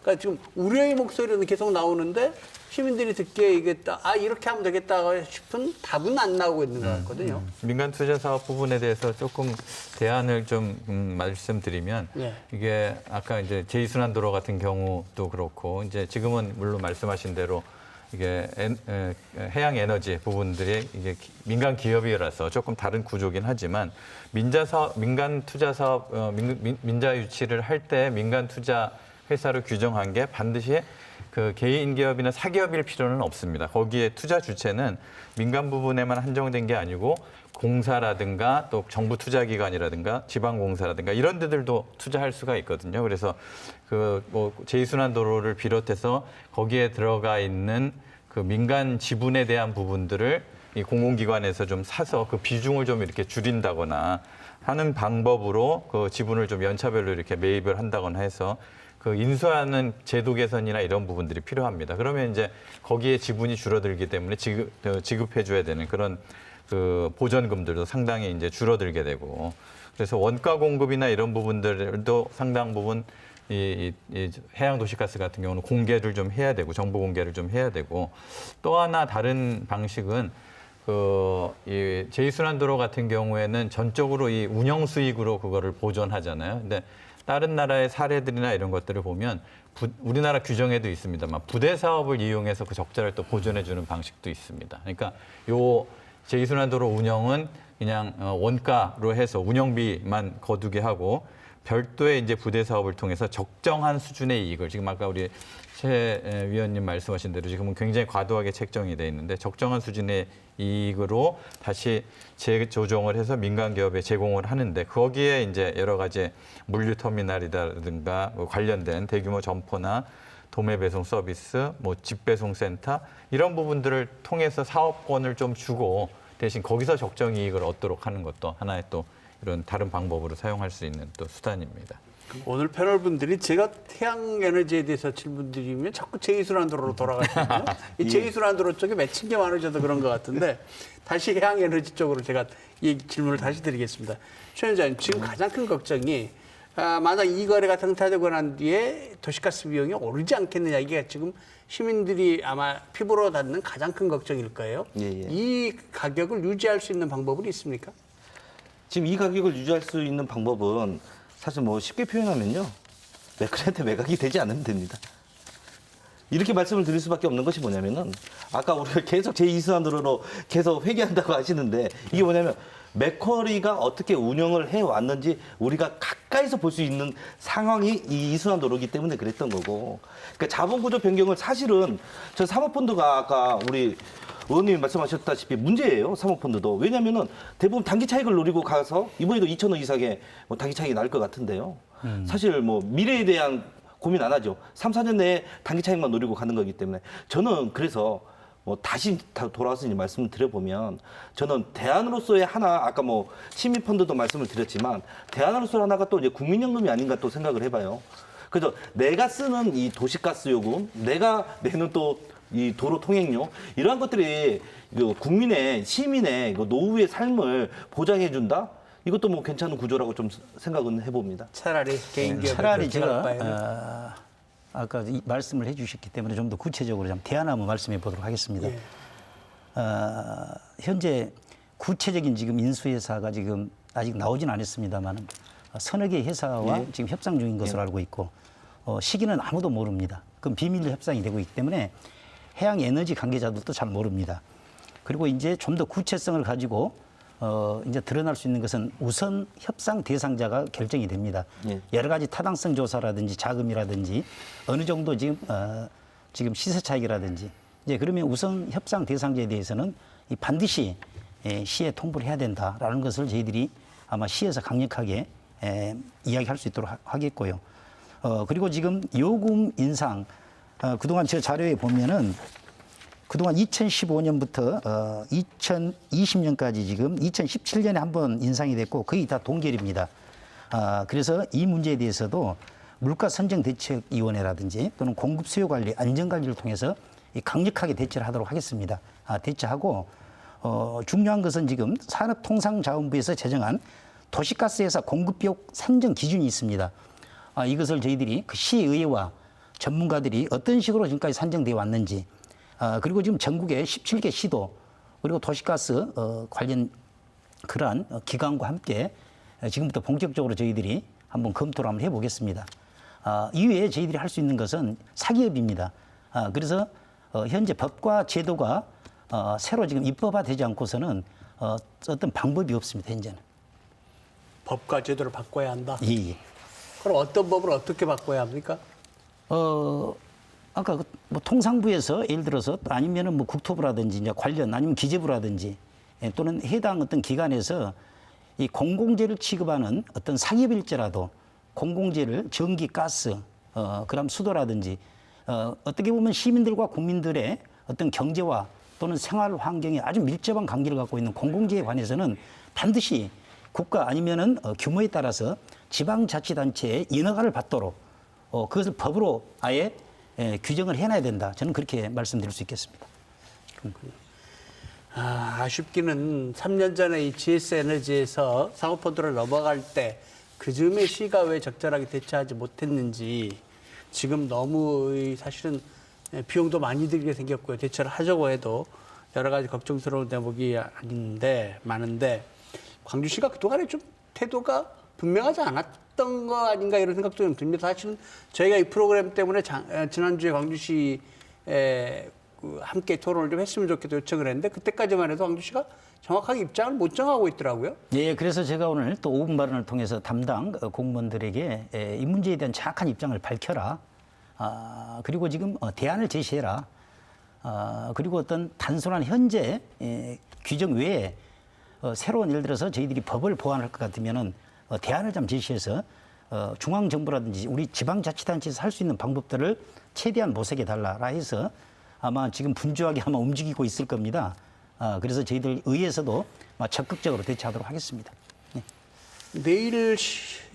Speaker 1: 그러니까 지금 우려의 목소리는 계속 나오는데 시민들이 듣기에 이게 이렇게 하면 되겠다 싶은 답은 안 나오고 있는 것 같거든요.
Speaker 4: 민간 투자 사업 부분에 대해서 조금 대안을 좀 말씀드리면
Speaker 1: 네.
Speaker 4: 이게 아까 이제 제2순환도로 같은 경우도 그렇고 이제 지금은 물론 말씀하신 대로 이게 해양 에너지 부분들이 이게 민간 기업이라서 조금 다른 구조긴 하지만 민간 투자 사업 민자 유치를 할 때 민간 투자 회사로 규정한 게 반드시 그 개인 기업이나 사기업일 필요는 없습니다. 거기에 투자 주체는 민간 부분에만 한정된 게 아니고 공사라든가 또 정부 투자기관이라든가 지방공사라든가 이런 데들도 투자할 수가 있거든요. 그래서 그 뭐 제2순환도로를 비롯해서 거기에 들어가 있는 그 민간 지분에 대한 부분들을 이 공공기관에서 좀 사서 그 비중을 좀 이렇게 줄인다거나 하는 방법으로 그 지분을 좀 연차별로 이렇게 매입을 한다거나 해서 그 인수하는 제도 개선이나 이런 부분들이 필요합니다. 그러면 이제 거기에 지분이 줄어들기 때문에 지급해줘야 되는 그런 그 보전금들도 상당히 이제 줄어들게 되고 그래서 원가 공급이나 이런 부분들도 상당 부분 이 해양 도시가스 같은 경우는 공개를 좀 해야 되고 정보 공개를 좀 해야 되고 또 하나 다른 방식은 이 제2순환도로 같은 경우에는 전적으로 이 운영 수익으로 그거를 보존하잖아요. 근데 다른 나라의 사례들이나 이런 것들을 보면 우리나라 규정에도 있습니다만 부대 사업을 이용해서 그 적자를 또 보존해주는 방식도 있습니다. 그러니까 요 제2순환도로 운영은 그냥 원가로 해서 운영비만 거두게 하고 별도의 이제 부대 사업을 통해서 적정한 수준의 이익을 지금 아까 우리 최 위원님 말씀하신 대로 지금은 굉장히 과도하게 책정이 돼 있는데 적정한 수준의 이익으로 다시 재조정을 해서 민간 기업에 제공을 하는데 거기에 이제 여러 가지 물류 터미널이라든가 관련된 대규모 점포나 도매 배송 서비스, 뭐 집배송 센터 이런 부분들을 통해서 사업권을 좀 주고 대신 거기서 적정 이익을 얻도록 하는 것도 하나의 또 이런 다른 방법으로 사용할 수 있는 또 수단입니다.
Speaker 1: 오늘 패널 분들이 제가 태양 에너지에 대해서 질문드리면 자꾸 제2순환도로로 돌아가시거든요. 이 제2순환도로 쪽에 맺힌 게 많으셔서 그런 것 같은데 다시 해양 에너지 쪽으로 제가 이 질문을 다시 드리겠습니다. 최 원장님, 지금 가장 큰 걱정이 만약 이 거래가 성사되고 난 뒤에 도시가스 비용이 오르지 않겠느냐 이게 지금 시민들이 아마 피부로 닿는 가장 큰 걱정일 거예요.
Speaker 3: 예.
Speaker 1: 이 가격을 유지할 수 있는 방법은 있습니까?
Speaker 3: 지금 이 가격을 유지할 수 있는 방법은 사실 뭐 쉽게 표현하면요. 매크한테 매각이 되지 않으면 됩니다. 이렇게 말씀을 드릴 수밖에 없는 것이 뭐냐면은 아까 우리가 계속 제2순환도로로 계속 회귀한다고 하시는데 이게 뭐냐면 맥쿼리가 어떻게 운영을 해왔는지 우리가 가까이서 볼 수 있는 상황이 이 이순환도로이기 때문에 그랬던 거고 그러니까 자본구조 변경을 사실은 저 사모펀드가 아까 우리 의원님이 말씀하셨다시피 문제예요. 사모펀드도. 왜냐하면 대부분 단기 차익을 노리고 가서 이번에도 2,000원 이상의 뭐 단기 차익이 나올 것 같은데요. 사실 뭐 미래에 대한 고민 안 하죠. 3, 4년 내에 단기 차익만 노리고 가는 거기 때문에 저는 그래서 뭐 다시 돌아와서 이제 말씀을 드려보면 저는 대안으로서의 하나 아까 뭐 시민펀드도 말씀을 드렸지만 대안으로서 하나가 또 이제 국민연금이 아닌가 또 생각을 해봐요. 그래서 내가 쓰는 이 도시가스 요금, 내가 내는 또 이 도로 통행료 이러한 것들이 국민의 시민의 노후의 삶을 보장해 준다. 이것도 뭐 괜찮은 구조라고 좀 생각은 해봅니다.
Speaker 1: 차라리 개인 기업에
Speaker 2: 차라리
Speaker 1: 제가
Speaker 2: 아까 말씀을 해주셨기 때문에 좀 더 구체적으로 좀 대안 한번 말씀해 보도록 하겠습니다.
Speaker 1: 예.
Speaker 2: 현재 구체적인 지금 인수회사가 지금 아직 나오진 않았습니다만 서너 개 회사와 지금 협상 중인 것으로 알고 있고 시기는 아무도 모릅니다. 그럼 비밀 협상이 되고 있기 때문에 해양 에너지 관계자들도 잘 모릅니다. 그리고 이제 좀 더 구체성을 가지고 이제 드러날 수 있는 것은 우선 협상 대상자가 결정이 됩니다.
Speaker 3: 예.
Speaker 2: 여러 가지 타당성 조사라든지 자금이라든지 어느 정도 지금 시세 차익이라든지 이제 그러면 우선 협상 대상자에 대해서는 반드시 시에 통보를 해야 된다라는 것을 저희들이 아마 시에서 강력하게 이야기할 수 있도록 하겠고요. 그리고 지금 요금 인상 그동안 제 자료에 보면은 그동안 2015년부터 2020년까지 지금 2017년에 한 번 인상이 됐고 거의 다 동결입니다. 그래서 이 문제에 대해서도 물가선정대책위원회라든지 또는 공급 수요 관리, 안전관리를 통해서 강력하게 대처를 하도록 하겠습니다. 대처하고 중요한 것은 지금 산업통상자원부에서 제정한 도시가스회사 공급비용 산정 기준이 있습니다. 이것을 저희들이 그 시의회와 전문가들이 어떤 식으로 지금까지 산정되어 왔는지 그리고 지금 전국의 17개 시도 그리고 도시가스 관련 그러한 기관과 함께 지금부터 본격적으로 저희들이 한번 검토를 한번 해보겠습니다. 이외에 저희들이 할 수 있는 것은 사기업입니다. 그래서 현재 법과 제도가 새로 지금 입법화되지 않고서는 어떤 방법이 없습니다. 현재는.
Speaker 1: 법과 제도를 바꿔야 한다.
Speaker 2: 예.
Speaker 1: 그럼 어떤 법을 어떻게 바꿔야 합니까?
Speaker 2: 아까 뭐 통상부에서 예를 들어서 아니면은 뭐 국토부라든지 이제 관련 아니면 기재부라든지 또는 해당 어떤 기관에서 이 공공재를 취급하는 어떤 사기업일지라도 공공재를 전기, 가스, 그다음 수도라든지 어떻게 보면 시민들과 국민들의 어떤 경제와 또는 생활 환경에 아주 밀접한 관계를 갖고 있는 공공재에 관해서는 반드시 국가 아니면은 규모에 따라서 지방자치단체의 인허가를 받도록 그것을 법으로 아예 규정을 해놔야 된다. 저는 그렇게 말씀드릴 수 있겠습니다.
Speaker 1: 아쉽기는 3년 전에 이 GS 에너지에서 상호펀드를 넘어갈 때 그 즈음에 시가 왜 적절하게 대처하지 못했는지 지금 너무 사실은 비용도 많이 들게 생겼고요. 대처를 하자고 해도 여러 가지 걱정스러운 대목이 많은데 광주시가 그동안에 좀 태도가 분명하지 않았던 거 아닌가 이런 생각도 좀 듭니다. 사실은 저희가 이 프로그램 때문에 지난주에 광주시에 함께 토론을 좀 했으면 좋겠다 요청을 했는데 그때까지만 해도 광주시가 정확하게 입장을 못 정하고 있더라고요.
Speaker 2: 예, 그래서 제가 오늘 또 5분 발언을 통해서 담당 공무원들에게 이 문제에 대한 정확한 입장을 밝혀라. 그리고 지금 대안을 제시해라. 그리고 어떤 단순한 현재 규정 외에 새로운 예를 들어서 저희들이 법을 보완할 것 같으면은 대안을 좀 제시해서 중앙정부라든지 우리 지방자치단체에서 할 수 있는 방법들을 최대한 모색해 달라라 해서 아마 지금 분주하게 아마 움직이고 있을 겁니다. 그래서 저희들 의회에서도 적극적으로 대처하도록 하겠습니다. 네.
Speaker 1: 내일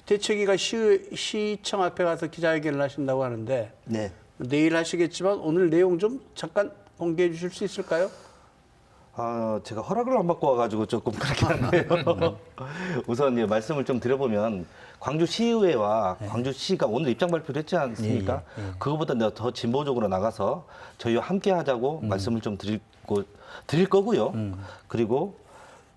Speaker 1: 대책위가 시청 앞에 가서 기자회견을 하신다고 하는데
Speaker 3: 네.
Speaker 1: 내일 하시겠지만 오늘 내용 좀 잠깐 공개해 주실 수 있을까요?
Speaker 3: 제가 허락을 안 받고 와가지고 조금 그렇게 한데요. 우선 말씀을 좀 드려보면 광주시의회와 광주시가 오늘 입장 발표를 했지 않습니까? 그거보다 내가 더 진보적으로 나가서 저희와 함께 하자고 말씀을 좀 드릴 거고요. 그리고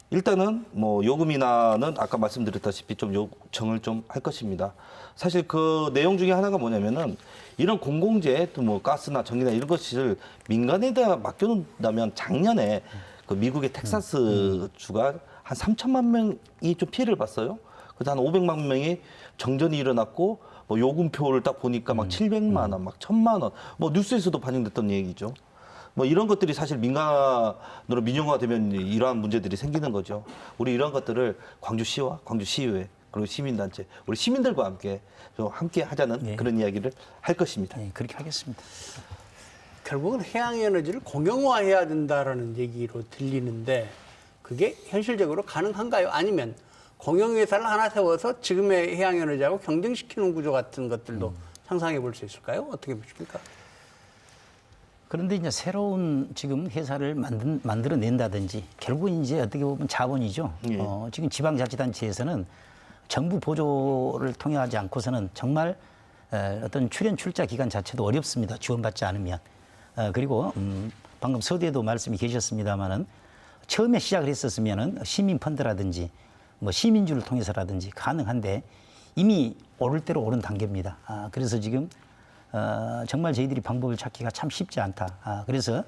Speaker 3: 일단은 뭐 요금 인하는 아까 말씀드렸다시피 좀 요청을 좀 할 것입니다. 사실 그 내용 중에 하나가 뭐냐면은 이런 공공재 또 뭐 가스나 전기나 이런 것을 민간에다 맡겨놓는다면 작년에 그 미국의 텍사스 주가 한 3천만 명이 좀 피해를 봤어요. 그래서 한 500만 명이 정전이 일어났고 뭐 요금표를 딱 보니까 막 700만 원, 막 1000만 원, 뭐 뉴스에서도 반영됐던 얘기죠. 뭐 이런 것들이 사실 민간으로 민영화되면 이러한 문제들이 생기는 거죠. 우리 이런 것들을 광주시와 광주시의회 그리고 시민단체, 우리 시민들과 함께 좀 함께 하자는 그런 이야기를 할 것입니다.
Speaker 2: 네, 그렇게 하겠습니다.
Speaker 1: 결국은 해양에너지를 공영화해야 된다라는 얘기로 들리는데 그게 현실적으로 가능한가요? 아니면 공영회사를 하나 세워서 지금의 해양에너지하고 경쟁시키는 구조 같은 것들도 상상해 볼 수 있을까요? 어떻게 보십니까?
Speaker 2: 그런데 이제 새로운 지금 회사를 만들어낸다든지 결국은 이제 어떻게 보면 자본이죠. 지금 지방자치단체에서는 정부 보조를 통해 하지 않고서는 정말 어떤 출연 출자 기간 자체도 어렵습니다. 지원받지 않으면. 그리고 방금 서두에도 말씀이 계셨습니다마는 처음에 시작을 했었으면은 시민 펀드라든지 뭐 시민주를 통해서라든지 가능한데 이미 오를 대로 오른 단계입니다. 그래서 지금 정말 저희들이 방법을 찾기가 참 쉽지 않다. 그래서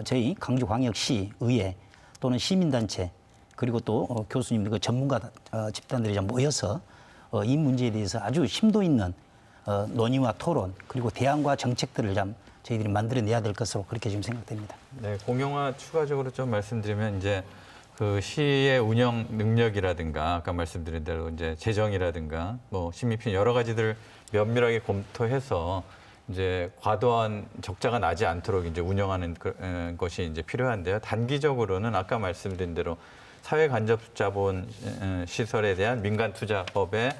Speaker 2: 저희 광주광역시 의회 또는 시민단체 그리고 또 교수님, 그 전문가 집단들이 좀 모여서 이 문제에 대해서 아주 심도 있는 논의와 토론, 그리고 대안과 정책들을 좀 저희들이 만들어내야 될 것으로 그렇게 지금 생각됩니다.
Speaker 4: 네, 공영화 추가적으로 좀 말씀드리면 이제 그 시의 운영 능력이라든가 아까 말씀드린 대로 이제 재정이라든가 뭐 시민편 여러 가지들 면밀하게 검토해서 이제 과도한 적자가 나지 않도록 이제 운영하는 것이 이제 필요한데요. 단기적으로는 아까 말씀드린 대로 사회 간접 자본 시설에 대한 민간 투자법의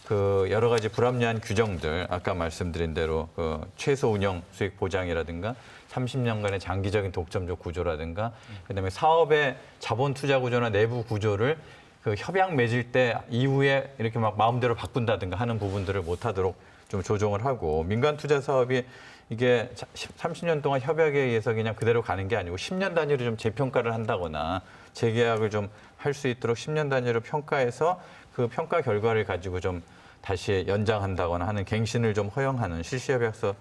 Speaker 4: 그 여러 가지 불합리한 규정들, 아까 말씀드린 대로 그 최소 운영 수익 보장이라든가 30년간의 장기적인 독점적 구조라든가 그다음에 사업의 자본 투자 구조나 내부 구조를 그 협약 맺을 때 이후에 이렇게 막 마음대로 바꾼다든가 하는 부분들을 못하도록 좀 조정을 하고 민간 투자 사업이 이게 30년 동안 협약에 의해서 그냥 그대로 가는 게 아니고 10년 단위로 좀 재평가를 한다거나 재계약을 좀 할 수 있도록 10년 단위로 평가해서 그 평가 결과를 가지고 좀 다시 연장한다거나 하는 갱신을 좀 허용하는 실시협약서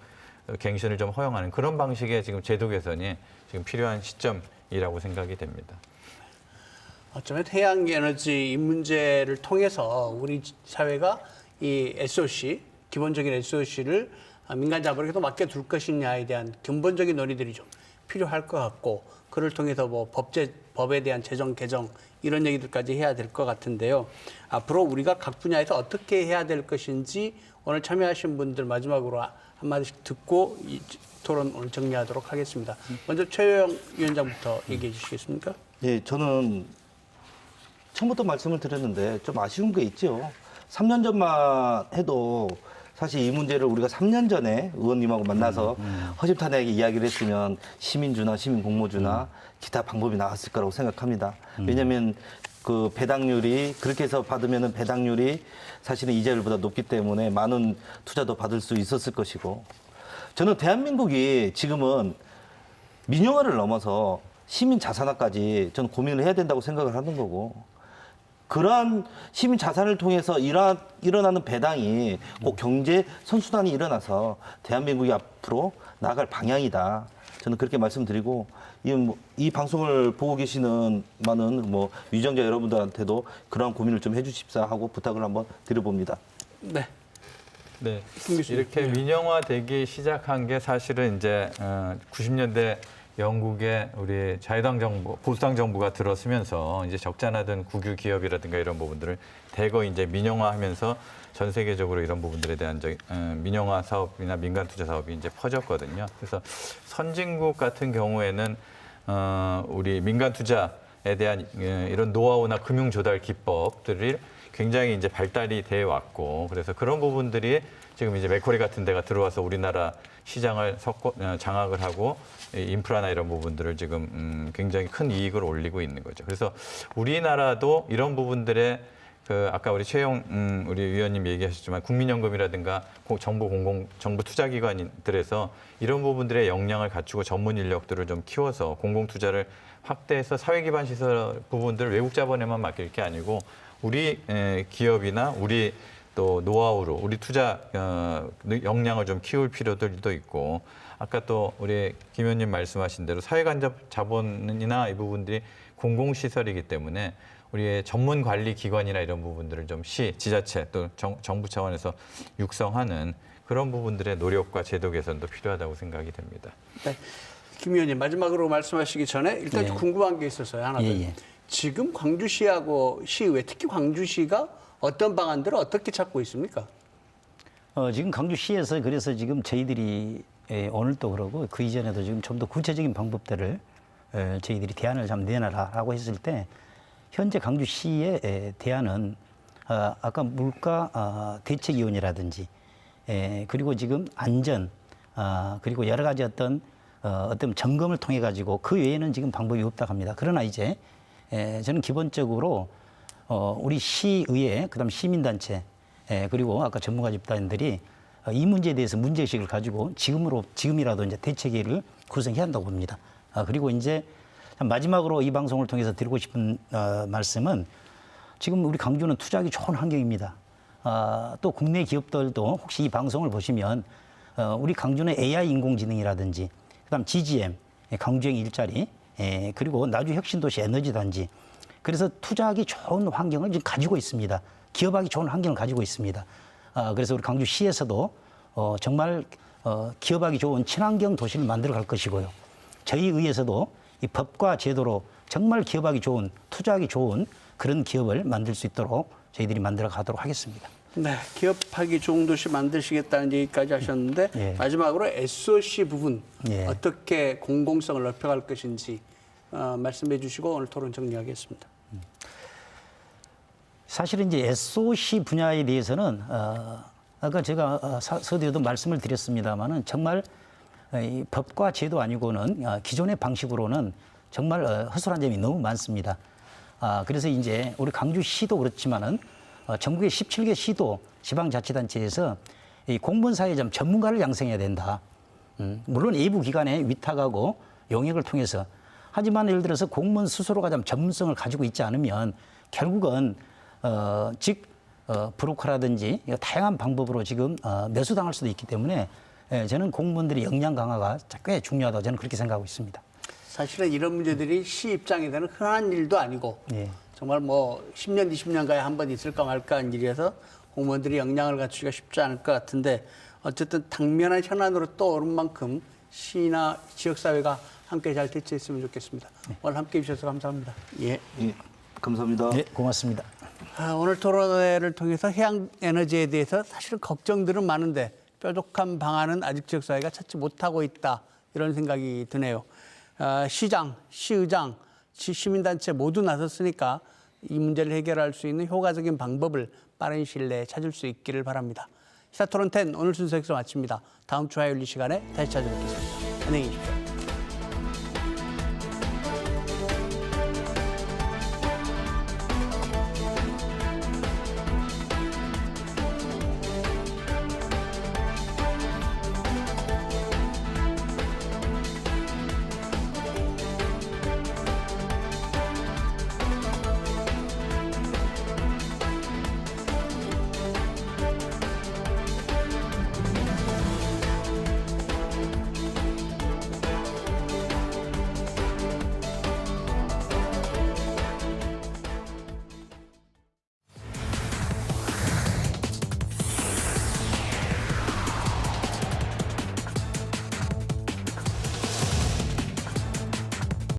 Speaker 4: 갱신을 좀 허용하는 그런 방식의 지금 제도 개선이 지금 필요한 시점이라고 생각이 됩니다.
Speaker 1: 어쩌면 태양 에너지 이 문제를 통해서 우리 사회가 이 SOC 기본적인 SOC를 민간 자본에게도 맡겨둘 것이냐에 대한 근본적인 논의들이 좀 필요할 것 같고 그를 통해서 뭐 법에 대한 재정 개정 이런 얘기들까지 해야 될 것 같은데요. 앞으로 우리가 각 분야에서 어떻게 해야 될 것인지 오늘 참여하신 분들 마지막으로 한마디씩 듣고 이 토론 오늘 정리하도록 하겠습니다. 먼저 최영 위원장부터 얘기해 주시겠습니까?
Speaker 3: 예, 저는 처음부터 말씀을 드렸는데 좀 아쉬운 게 있죠. 3년 전만 해도 사실 이 문제를 우리가 3년 전에 의원님하고 만나서 허심탄회하게 이야기를 했으면 시민주나 시민공모주나 기타 방법이 나왔을 거라고 생각합니다. 왜냐하면 그 배당률이 그렇게 해서 받으면 배당률이 사실은 이자율보다 높기 때문에 많은 투자도 받을 수 있었을 것이고 저는 대한민국이 지금은 민영화를 넘어서 시민 자산화까지 저는 고민을 해야 된다고 생각을 하는 거고 그러한 시민 자산을 통해서 일어나는 배당이 꼭 경제 선순환이 일어나서 대한민국이 앞으로 나아갈 방향이다. 저는 그렇게 말씀드리고 이 방송을 보고 계시는 많은 유정자 여러분들한테도 그러한 고민을 좀 해주십사 하고 부탁을 한번 드려봅니다.
Speaker 1: 네.
Speaker 4: 네, 이렇게 민영화되기 시작한 게 사실은 이제 90년대 영국의 우리 자유당 정부, 보수당 정부가 들어서면서 이제 적자나던 국유 기업이라든가 이런 부분들을 대거 이제 민영화하면서 전 세계적으로 이런 부분들에 대한 민영화 사업이나 민간 투자 사업이 이제 퍼졌거든요. 그래서 선진국 같은 경우에는 우리 민간 투자에 대한 이런 노하우나 금융 조달 기법들이 굉장히 이제 발달이 돼 왔고 그래서 그런 부분들이 지금 이제 맥쿼리 같은 데가 들어와서 우리나라 시장을 장악을 하고 인프라나 이런 부분들을 지금 굉장히 큰 이익을 올리고 있는 거죠. 그래서 우리나라도 이런 부분들에 그 아까 우리 최영 우리 위원님 얘기하셨지만 국민연금이라든가 정부 투자기관들에서 이런 부분들의 역량을 갖추고 전문 인력들을 좀 키워서 공공 투자를 확대해서 사회 기반 시설 부분들을 외국 자본에만 맡길 게 아니고 우리 기업이나 우리 또 노하우로 우리 투자 역량을 좀 키울 필요들도 있고 아까 또 우리 김 의원님 말씀하신 대로 사회 간접 자본이나 이 부분들이 공공시설이기 때문에 우리의 전문 관리 기관이나 이런 부분들을 좀 지자체 또 정부 차원에서 육성하는 그런 부분들의 노력과 제도 개선도 필요하다고 생각이 됩니다.
Speaker 1: 네. 김 의원님 마지막으로 말씀하시기 전에 일단
Speaker 2: 네.
Speaker 1: 궁금한 게 있어서요. 하나 더.
Speaker 2: 예.
Speaker 1: 지금 광주시하고 시의회, 특히 광주시가 어떤 방안들을 어떻게 찾고 있습니까?
Speaker 2: 지금 광주시에서 그래서 지금 저희들이 오늘도 그러고 그 이전에도 지금 좀 더 구체적인 방법들을 저희들이 대안을 좀 내놔라라고 했을 때 현재 광주시의 대안은 아까 물가 대책위원회라든지 그리고 지금 안전 그리고 여러 가지 어떤 점검을 통해 가지고 그 외에는 지금 방법이 없다고 합니다. 그러나 이제 저는 기본적으로 우리 시의회, 그다음 시민단체, 그리고 아까 전문가 집단들이 이 문제에 대해서 문제의식을 가지고 지금이라도 이제 대책회의를 구성해야 한다고 봅니다. 그리고 이제 마지막으로 이 방송을 통해서 드리고 싶은 말씀은 지금 우리 광주는 투자하기 좋은 환경입니다. 또 국내 기업들도 혹시 이 방송을 보시면 우리 광주는 AI 인공지능이라든지 그다음 GGM, 광주행 일자리, 그리고 나주 혁신도시 에너지단지 그래서 투자하기 좋은 환경을 지금 가지고 있습니다. 기업하기 좋은 환경을 가지고 있습니다. 그래서 우리 강주시에서도 정말 기업하기 좋은 친환경 도시를 만들어 갈 것이고요. 저희 의회에서도 이 법과 제도로 정말 기업하기 좋은, 투자하기 좋은 그런 기업을 만들 수 있도록 저희들이 만들어 가도록 하겠습니다.
Speaker 1: 네, 기업하기 좋은 도시 만드시겠다는 얘기까지 하셨는데
Speaker 2: 예.
Speaker 1: 마지막으로 SOC 부분
Speaker 2: 예.
Speaker 1: 어떻게 공공성을 넓혀갈 것인지 말씀해 주시고 오늘 토론 정리하겠습니다.
Speaker 2: 사실은 이제 SOC 분야에 대해서는 아까 제가 서두에도 말씀을 드렸습니다만은 정말 이 법과 제도 아니고는 기존의 방식으로는 정말 허술한 점이 너무 많습니다. 그래서 이제 우리 강주시도 그렇지만은 전국의 17개 시도 지방자치단체에서 이 공무원 사회에 좀 전문가를 양성해야 된다. 물론 외부 기관의 위탁하고 용역을 통해서 하지만 예를 들어서 공무원 스스로가 좀 전문성을 가지고 있지 않으면 결국은 즉 브로커라든지 다양한 방법으로 지금 매수당할 수도 있기 때문에 저는 공무원들의 역량 강화가 꽤 중요하다고 저는 그렇게 생각하고 있습니다.
Speaker 1: 사실은 이런 문제들이 시 입장에서는 흔한 일도 아니고
Speaker 2: 예.
Speaker 1: 정말 뭐 10년, 20년가에 한 번 있을까 말까 한 일이어서 공무원들이 역량을 갖추기가 쉽지 않을 것 같은데 어쨌든 당면한 현안으로 떠오른 만큼 시나 지역사회가 함께 잘 대처했으면 좋겠습니다. 오늘 함께 해주셔서 감사합니다. 예.
Speaker 3: 예, 감사합니다.
Speaker 2: 네, 고맙습니다.
Speaker 1: 오늘 토론회를 통해서 해양 에너지에 대해서 사실 걱정들은 많은데 뾰족한 방안은 아직 지역사회가 찾지 못하고 있다 이런 생각이 드네요. 시장, 시의장, 시민단체 모두 나섰으니까 이 문제를 해결할 수 있는 효과적인 방법을 빠른 시일 내에 찾을 수 있기를 바랍니다. 시사토론 10 오늘 순서 여기서 마칩니다. 다음 주 화요일 이 시간에 다시 찾아뵙겠습니다. 안녕히 계십시오.